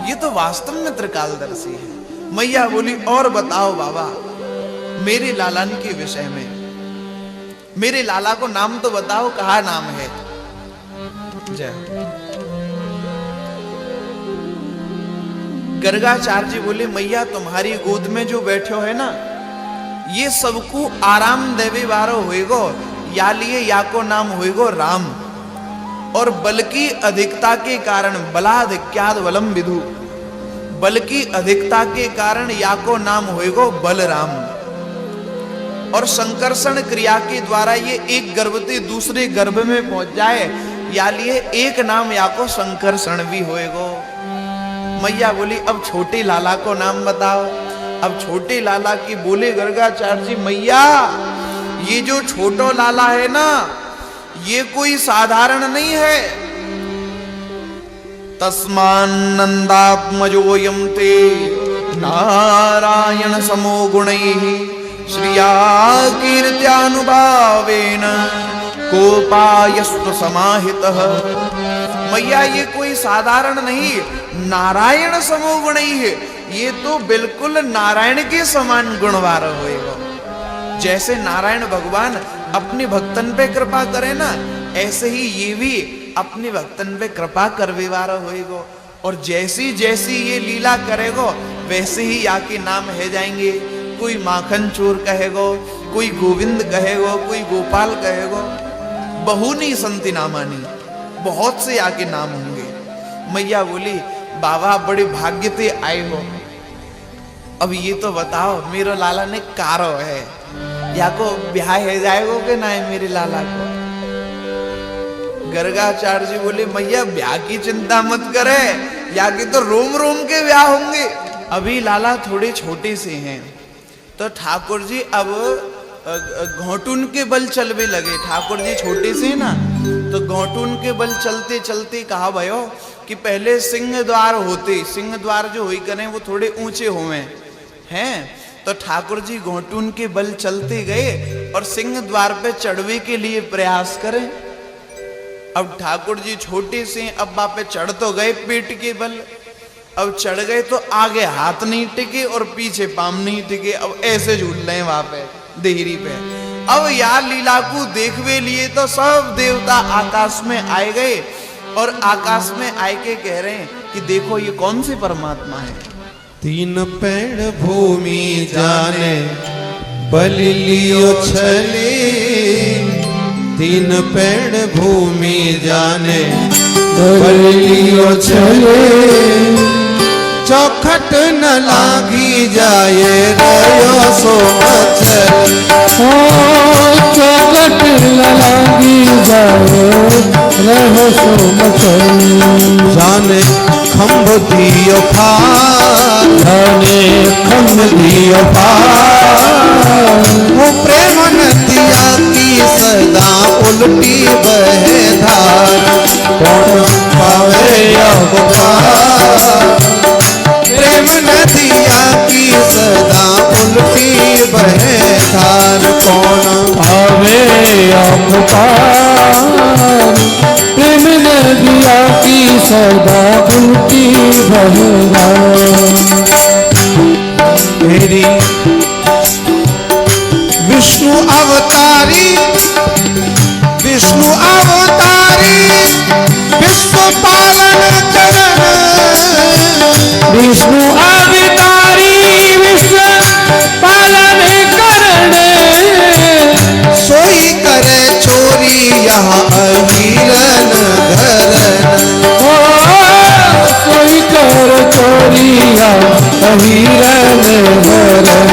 Speaker 3: ये तो वास्तव में त्रिकालदर्शी है। मैया बोली और बताओ बाबा मेरे लालन के विषय में, मेरे लाला को नाम तो बताओ, कहा नाम है। जय। गर्गाचार्य जी बोले मैया तुम्हारी गोद में जो बैठे हो है ना, ये सबको आराम देवे वारो होएगो, या लिए या को नाम होएगो राम, और बल की अधिकता के कारण बलाधिक्याद बलम विदु, बल की अधिकता के कारण या को नाम होएगो बलराम। और संकर्षण क्रिया के द्वारा ये एक गर्भ से दूसरे गर्भ में पहुंच जाए, या लिए एक नाम या को संकर्षण भी होएगो। मैया बोली अब छोटे लाला को नाम बताओ। अब छोटे लाला की बोले गर्गाचार्य जी, मैया ये जो छोटो लाला है ना, ये कोई साधारण नहीं है। तस्मान नंदात्मजोयम ते नारायण समो गुणैः श्रिया कीर्त्यानुभावेन कोपायस्तु समाहितः। मैया ये कोई साधारण नहीं, नारायण समो गुणैः, ये तो बिल्कुल नारायण के समान गुणवार होएगा। जैसे नारायण भगवान अपने भक्तन पे कृपा करे ना, ऐसे ही ये भी अपने भक्तन पे कृपा करवे वाला होएगो। और जैसी जैसी ये लीला करेगो वैसे ही आके नाम है जाएंगे। कोई माखन चोर कहेगो, कोई गोविंद कहेगो, कोई गोपाल कहेगो। बहुनी संति नामानी, बहुत से आके नाम होंगे। मैया बोली बाबा बड़े भाग्य से आए हो। अब ये तो बताओ मेरे लाला ने कारो है, या को ब्याह है जाएगो कि ना है मेरे लाला को। गर्गाचार्य जी बोले मैया ब्याह की चिंता मत करे, या कि तो रोम रोम के ब्याह होंगे। अभी लाला थोड़े छोटे से हैं, तो ठाकुर जी अब घोटून के बल चलवे लगे। ठाकुर जी छोटे से ना, तो घोटून के बल चलते चलते कहा भयो कि पहले सिंह द्वार होते, सिंह द्वार जो हुई करें वो थोड़े ऊंचे हुए हैं। तो ठाकुर जी घोटून के बल चलते गए और सिंह द्वार पे चढ़वे के लिए प्रयास करें। अब ठाकुर जी छोटे से अब्बा पे चढ़ तो गए पेट के बल, अब चढ़ गए तो आगे हाथ नहीं टिके और पीछे पाम नहीं टिके। अब ऐसे झूल रहे हैं वहां पे देहरी पे। अब यार लीला को देखवे लिए तो सब देवता आकाश में आए गए, और आकाश में आए के कह रहे हैं कि देखो ये कौन से परमात्मा है।
Speaker 1: तीन पेड़ भूमि जाने बल लियो छले, तीन पेड़ भूमि जाने बल लियो छले, चौखट न लागी जाए रयो सो मचल।
Speaker 4: चौखट न लागी जाए रहो सो मचल।
Speaker 1: जाने खम्भ दियो फार,
Speaker 4: जाने खम्भ दियो फार,
Speaker 1: वो प्रेम नदिया की सदा उल्टी बहे धार। कौन पावे अब पार, प्रेम नदिया की सदा उल्टी बहे धार। कौन
Speaker 4: पावे अब पार, प्रेम नदिया की सदा उल्टी बहे धार।
Speaker 1: मेरी विष्णु अवतारी, विष्णु अवतारी विश्व पालन करन।
Speaker 4: विष्णु अवतारी विश्व पालन करन।
Speaker 1: सोई करे चोरी यहाँ अहिरन धरन।
Speaker 4: सोई कर चोरिया अहिरन धरन।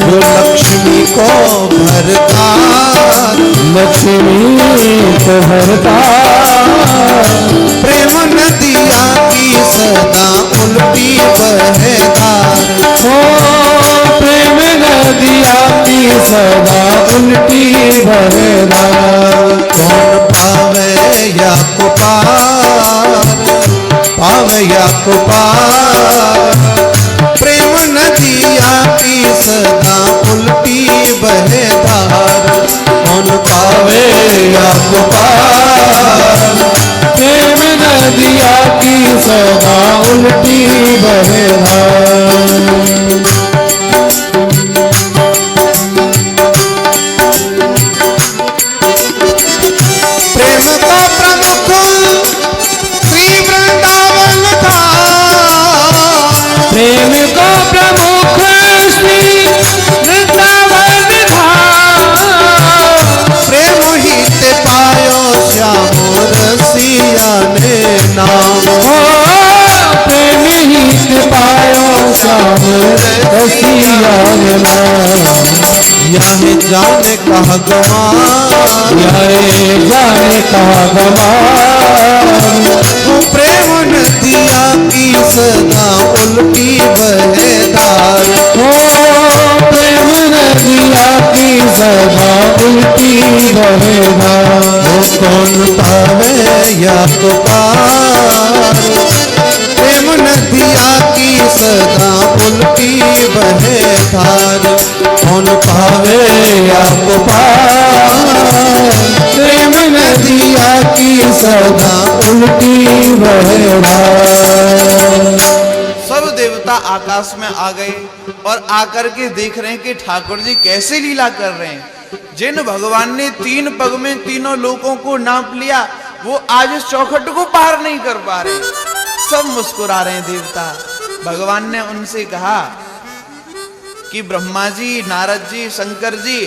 Speaker 1: जो लक्ष्मी को भरता,
Speaker 4: लक्ष्मी को भरता,
Speaker 1: प्रेम नदिया की सदा उल्टी बहेदार।
Speaker 4: प्रेम नदिया की सदा उल्टी बहेदार।
Speaker 1: कौन पावे या को पार, पावे या को पार, प्रेम नदिया की सदा उल्टी बहेदार। कौन पावे या को पार,
Speaker 4: प्रेम नदिया की सदा उल्टी बहेदार।
Speaker 1: प्रेम का प्रमुख श्री वृंदावन था,
Speaker 4: प्रेम को प्रमुख श्री वृंदावन था।
Speaker 1: प्रेम ही ते पायो श्याम रसिया ने नाम।
Speaker 4: प्रेम ही पायो श्याम रसिया
Speaker 1: यहाँ जाने कहा गवा
Speaker 4: जाने कहा गवा
Speaker 1: प्रेम नदिया की सदा उल्टी बहेदार
Speaker 4: प्रेम नदिया की सदा उल्टी बहेदार
Speaker 1: कौन पावे या तो पार प्रेम नदिया की सदा उल्टी बहेदार कौन पावे या तो पार
Speaker 4: प्रेम नदिया की सदा उल्टी बहेदार।
Speaker 3: सब देवता आकाश में आ गए और आकर के देख रहे हैं कि ठाकुर जी कैसे लीला कर रहे हैं। जिन भगवान ने 3 पग में तीनों लोकों को नाप लिया, वो आज इस चौखट को पार नहीं कर पा रहे। सब मुस्कुरा रहे हैं देवता। भगवान ने उनसे कहा कि ब्रह्मा जी, नारद जी, शंकर जी,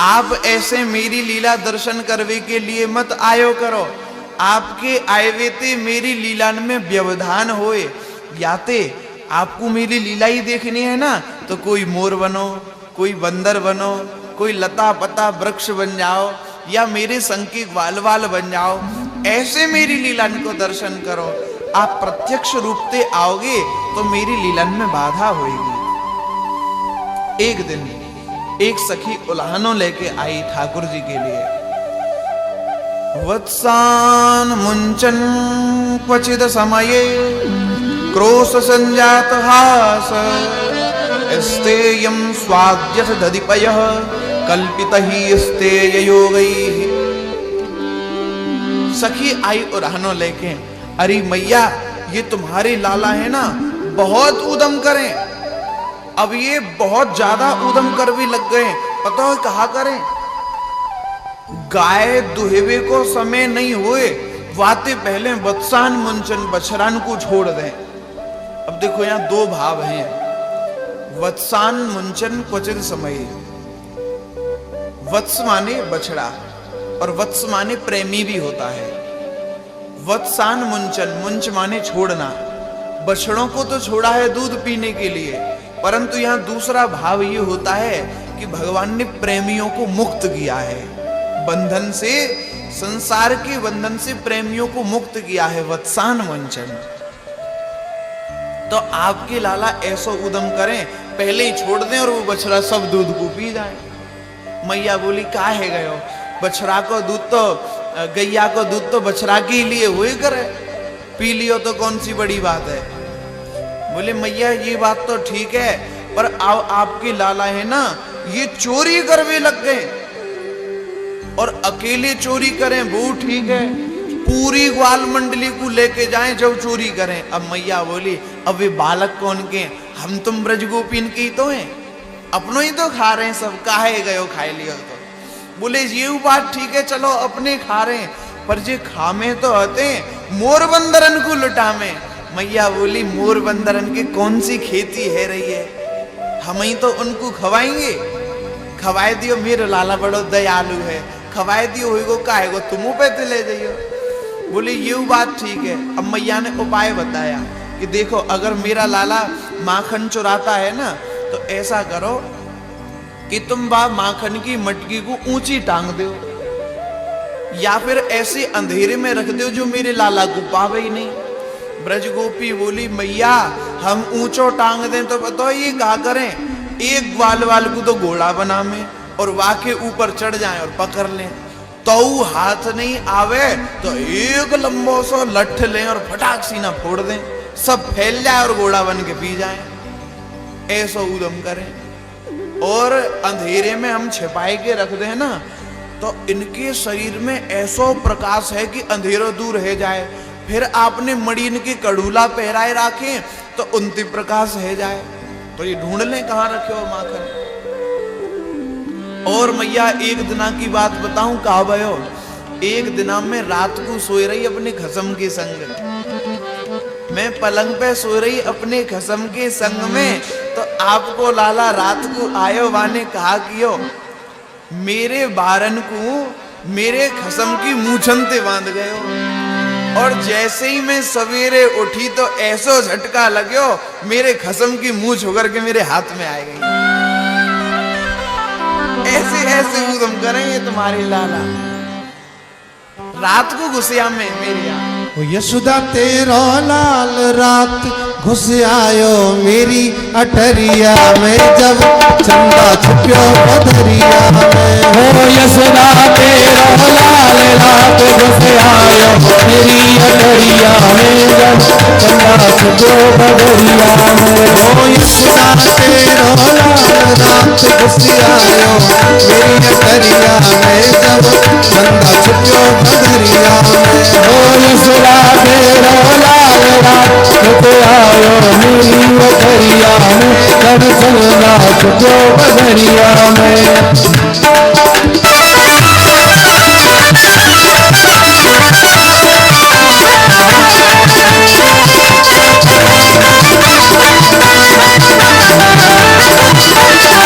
Speaker 3: आप ऐसे मेरी लीला दर्शन करने के लिए मत आयो करो। आपके आए ते मेरी लीला में व्यवधान होए, याते आपको मेरी लीला ही देखनी है ना, तो कोई मोर बनो, कोई बंदर बनो, कोई लता पता वृक्ष बन जाओ, या मेरे संग के ग्वाल वाल बन जाओ। ऐसे मेरी लीला को दर्शन करो। आप प्रत्यक्ष रूप से आओगे तो मेरी लीलन में बाधा होगी। एक दिन एक सखी उल्हानों लेके आई ठाकुर जी के लिए। वत्सान मुंचन क्वचिद समये क्रोश संजात हास स्तेयं स्वाद्यस दधिपयः कल्पितहि स्तेय योगैः। सखी आई उल्हानों लेके, अरे मैया ये तुम्हारे लाला है ना, बहुत उदम करें। अब ये बहुत ज्यादा उदम कर भी लग गए। पता है कहा करें, गाय दुहेवे को समय नहीं हुए वाते पहले वत्सान मुंचन बछरान को छोड़ दें। अब देखो यहां 2 भाव हैं, वत्सान मुंचन क्वचित समय। वत्स माने बछड़ा और वत्स माने प्रेमी भी होता है। वत्सान मुंचन, मुंच माने छोड़ना। बछड़ों को तो छोड़ा है दूध पीने के लिए, परंतु यहां दूसरा भाव ये होता है कि भगवान ने प्रेमियों को मुक्त किया है बंधन से, संसार के बंधन से प्रेमियों को मुक्त किया है। वत्सान मुंचन, तो आपके लाला ऐसा उदम करें, पहले ही छोड़ दें और वो बछड़ा सब दूध को पी जाए। मैया बोली काहे गयो, बछड़ा को दूध तो, गैया को दूध तो बछड़ा के लिए हुए करे, पी लियो तो कौन सी बड़ी बात है। बोले मैया ये बात तो ठीक है, पर आपके लाला है ना, ये चोरी करने लग गए, और अकेले चोरी करें वो ठीक है, पूरी ग्वाल मंडली को लेके जाएं जब चोरी करें। अब मैया बोली अब वे बालक कौन के, हम तुम ब्रज गोपीन की तो हैं, अपनों ही तो खा रहे हैं, सब काहे गयो खाए लियो तो। बोले ये बात ठीक है, चलो अपने खा रहे हैं, पर जे खामे तो होते मोर बंदरन को लुटा में। मैया बोली मोर बंदरन की कौन सी खेती है रही है, हम ही तो उनको खवाएंगे। खवाए दियो, मेरे लाला बड़ो दयालु है, खवाए दियो होइगो काहेगो तुम पे तो ले जाइयो। बोले ये बात ठीक है। अब मैया ने उपाय बताया कि देखो अगर मेरा लाला माखन चुराता है ना, तो ऐसा करो कि तुम माखन की मटकी को ऊंची टांग दो, या फिर ऐसे अंधेरे में रख दो जो मेरे लाला को पावे ही नहीं। ब्रज गोपी बोली मैया हम ऊंचो टांग दें तो बताओ ये क्या करें, एक ग्वाल वाल को तो घोड़ा बना में और वाके ऊपर चढ़ जाएं और पकड़ लें, तो हाथ नहीं आवे तो एक लंबो सो लठ लें और फटाक सीना फोड़ दें, सब फैल जाए और घोड़ा बन के पी जाए। ऐसा उदम करें, और अंधेरे में हम छिपाए के रख दें ना, तो इनके शरीर में ऐसा प्रकाश है कि अंधेरा दूर रह जाए। फिर आपने मड़ीन के कड़ूला पहराए रखे तो उनती प्रकाश है जाए। तो ये ढूंढ लें कहाँ रखे हो माखन। और मैया एक दिना की बात बताऊं, कहा भयो, एक दिना में रात को सोए रही अपने खसम के संग, मैं पलंग पे सो रही अपने खसम के संग में, तो आपको लाला रात को आयो वाने कहा कियो मेरे बारन को मेरे खसम की मूछन ते बांध गयो। और जैसे ही मैं सवेरे उठी तो ऐसो झटका लग्यो, मेरे खसम की मुंह होकर के मेरे हाथ में आ गई। ऐसे ऐसे उदम करेंगे तुम्हारे लाला। रात को घुसिया में मेरे यहाँ
Speaker 1: ओ यशोदा तेरो लाल रात घुस आयो मेरी अटरिया में, जब चंदा छुपियो पधरिया में।
Speaker 4: हो यशोदा तेरो लाल रात घुस आयो मेरी अटरिया में, जब चंदा छुपियो पधरिया में।
Speaker 1: ओ यशोदा तेरो लाल रात घुस आयो मेरी अटरिया में, जब चंदा छुपियो पधरिया में।
Speaker 4: हो यशोदा तेरो लाल रात घुस आयो मेरी अटरिया में, जब चंदा छुपियो पधरिया में।
Speaker 1: तेरो छोरारी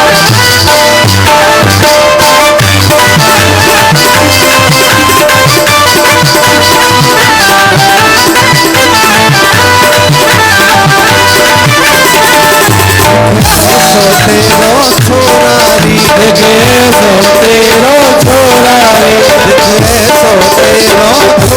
Speaker 4: देखे सो तेरो छोरारी,
Speaker 1: देखे सो तेरो छोरारी,
Speaker 4: देखे सो तेरो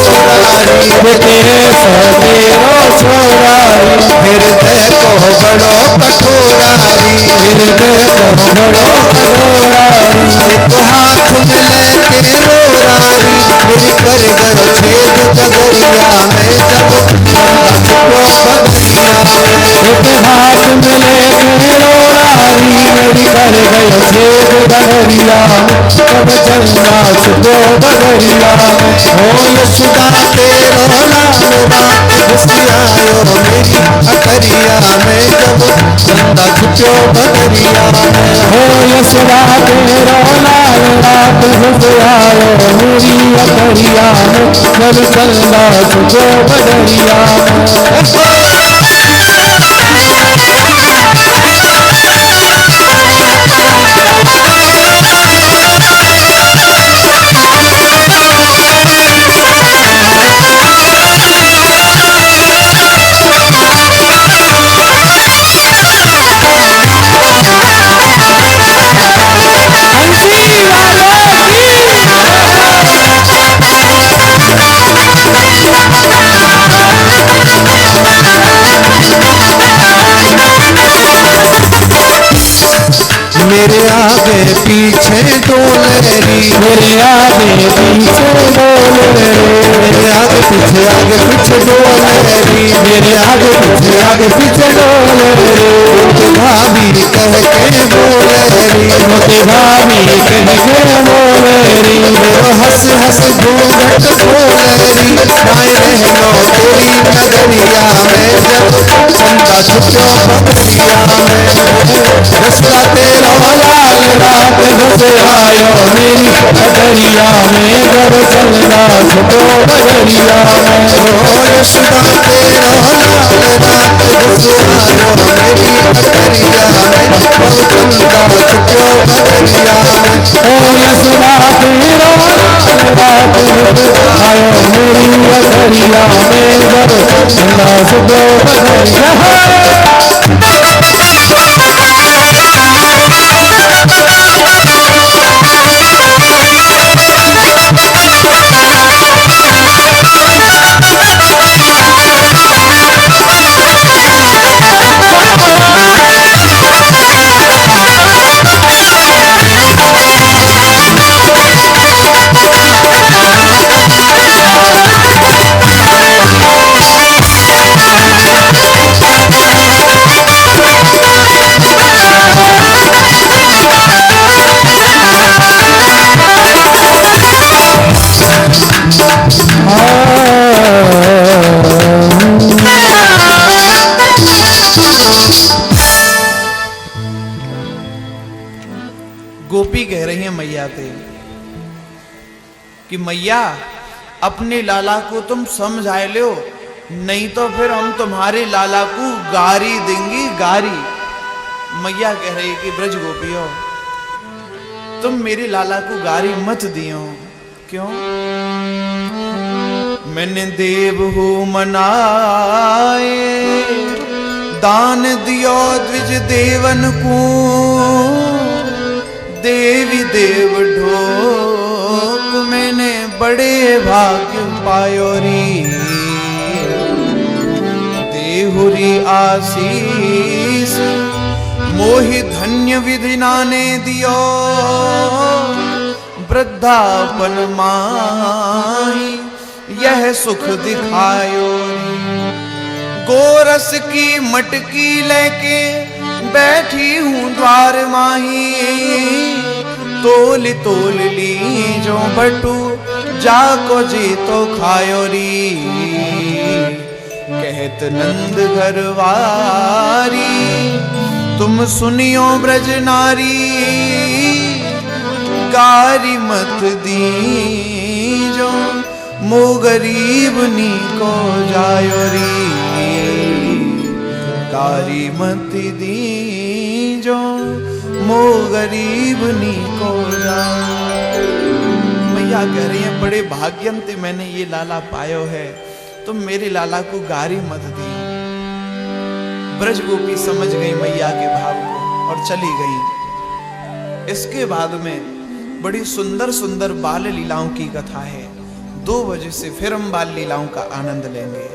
Speaker 4: छोरारी।
Speaker 1: फिर देखो बड़ो कठोरारी,
Speaker 4: फिर देखो बड़ो कठोरारी।
Speaker 1: एक हाथ में लेके रोरारी, फिर कर गयो छेद जगरिया में, जब चंदा छुपो पधरिया में।
Speaker 4: एक हाथ में लेके रोरारी, मेरी कर गयो छेद बदरिया में, तब चंदा छुपो बदरिया में।
Speaker 1: ओ यशोदा तेरो लाल रात घुस आयो मेरी अटरिया में, जब चंदा छुपियो बदरिया में।
Speaker 4: हो यशोदा तेरो लाल रात घुस आयो मेरी अटरिया में, जब चंदा छुपो बदरिया में।
Speaker 1: मेरे आगे पीछे डोलेरी,
Speaker 4: मेरे आगे पीछे डोले,
Speaker 1: मेरे आगे पीछे डोलेरी,
Speaker 4: मेरे आगे पीछे डोले।
Speaker 1: उनके भाभी कह के बोलेरी,
Speaker 4: मोते भाभी कह के बोलेरी,
Speaker 1: मेरो हंस हंस घूंघट खोलेरी। माए रहनो तेरी नगरिया में, जब चंदा छुपियो बदरिया में। यशोदा तेरो
Speaker 4: लाल रात घुस आयो मेरी अटरिया में, जब चंदा छुपो बदरिया में।
Speaker 1: ओ यशोदा तेरो लाल रात घुस आयो मेरी अटरिया में, जब चंदा छुपियो बदरिया में।
Speaker 4: ओ यशोदा तेरो लाल रात घुस आयो मेरी अटरिया में, जब चंदा छुपो बदरिया में।
Speaker 3: गोपी कह रही है मैया से कि मैया अपने लाला को तुम समझाए लो, नहीं तो फिर हम तुम्हारे लाला को गारी देंगी, गारी। मैया कह रही कि ब्रज गोपियों, तुम मेरे लाला को गारी मत दियो। क्यों? मैंने देव हो मनाए, दान दियो द्विज देवन को, देवी देव ढोक मैंने बड़े भाग्य पायो री, देहुरी आशीष मोहि धन्य विधि नाने दियो, वृद्धापन माही यह सुख दिखायो। गोरस की मटकी लेके बैठी हूँ द्वार माही, तोल तोल ली जो बटू जाको जी तो खायो री, कहत नंद घरवारी तुम सुनियो ब्रज नारी, गारी मत दीजो मो गरीब नी को जायो री, गारी मत दीजो मो गरीब नी को जायो। मैया कह रही है बड़े भाग्यंत मैंने ये लाला पायो है, तुम मेरे लाला को गारी मत दी। ब्रज गोपी समझ गई मैया के भाव को और चली गई। इसके बाद में बड़ी सुंदर सुंदर बाल लीलाओं की कथा है। 2 बजे से फिर हम बाल लीलाओं का आनंद लेंगे।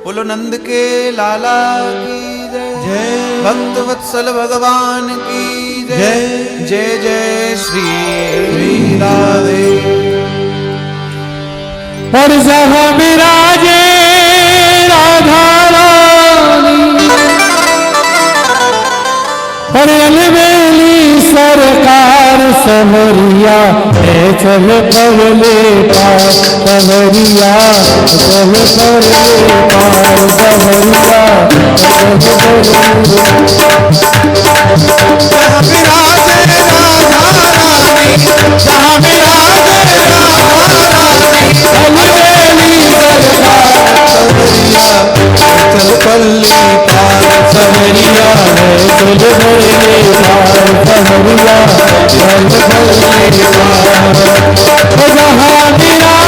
Speaker 3: बोलो नंद के लाला की जय, भक्त वत्सल भगवान की जय, जय जय श्री राधे।
Speaker 4: और जहाँ विराजे राधा रानी, और अलबेली सरकार समरिया, चल पवले पार समरिया, चल पवले पार समरिया,
Speaker 1: जहाँ विराजे राधा रानी, जहाँ विराजे राधा रानी,
Speaker 4: अलबेली सरकार
Speaker 1: चल पल्ली पार
Speaker 4: समरिया, चल पवले पार समरिया, चल पवले पार। जहाँ विराजे राधा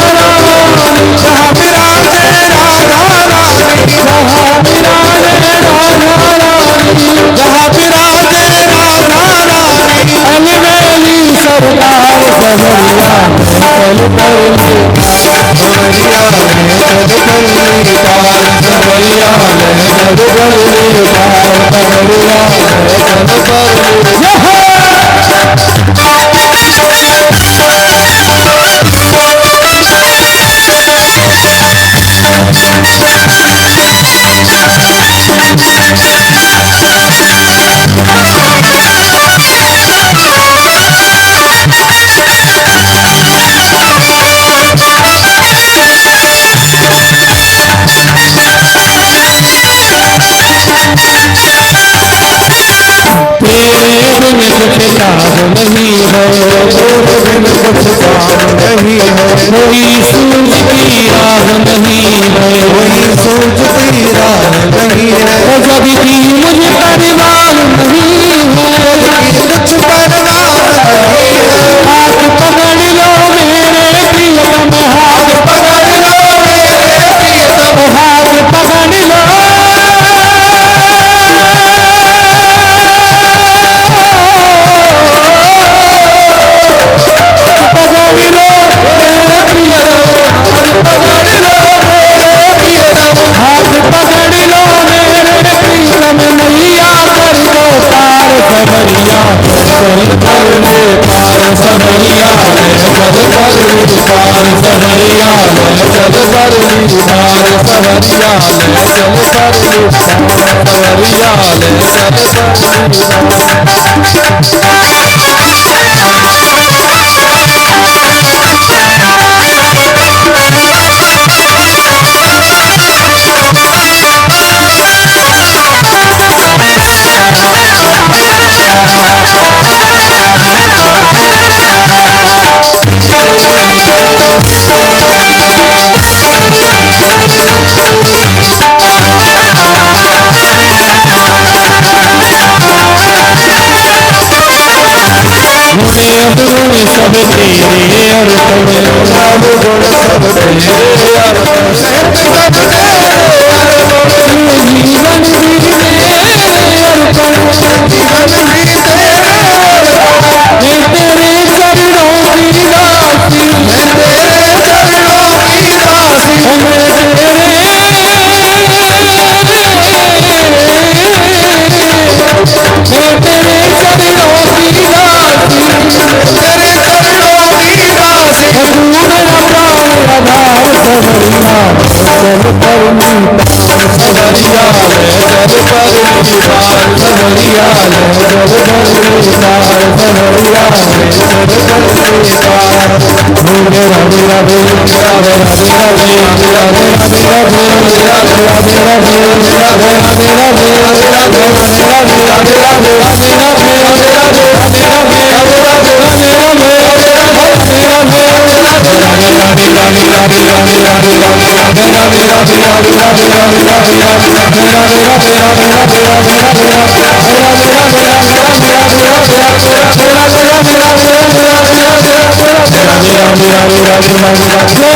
Speaker 4: रानी,
Speaker 1: जहाँ विराजे राधा रानी,
Speaker 4: जहाँ विराजे जहाँ विराजे राधा रानी, जहाँ विराजे अलबेली सरकार समरिया, समरिया
Speaker 1: समरिया
Speaker 4: तेरे बिन कुछ काम नहीं है। कोई सूझती राह नहीं है,
Speaker 1: कोई सूझती राह नहीं है।
Speaker 4: जब की मुझे परवाह नहीं है,
Speaker 1: कुछ परवाह नहीं है।
Speaker 4: हाथ पकड़ लो मेरे प्रियतम, हाथ
Speaker 1: पकड़ लो मेरे प्रियतम,
Speaker 4: हाथ पकड़ लो सवरिया चल पर विचार सवरिया चल पर विचार सवरिया चल पर सवरिया गुण सब तेरे अर्पण, सब गुण सब तेरे अर्पण, सब तेरे अर्पण, जीवन भी तेरे अर्पण, जीवन भी तेरे अर्पण, मैं तेरे चरणों की दासी, मैं तेरे चरणों की दासी, मैं तेरे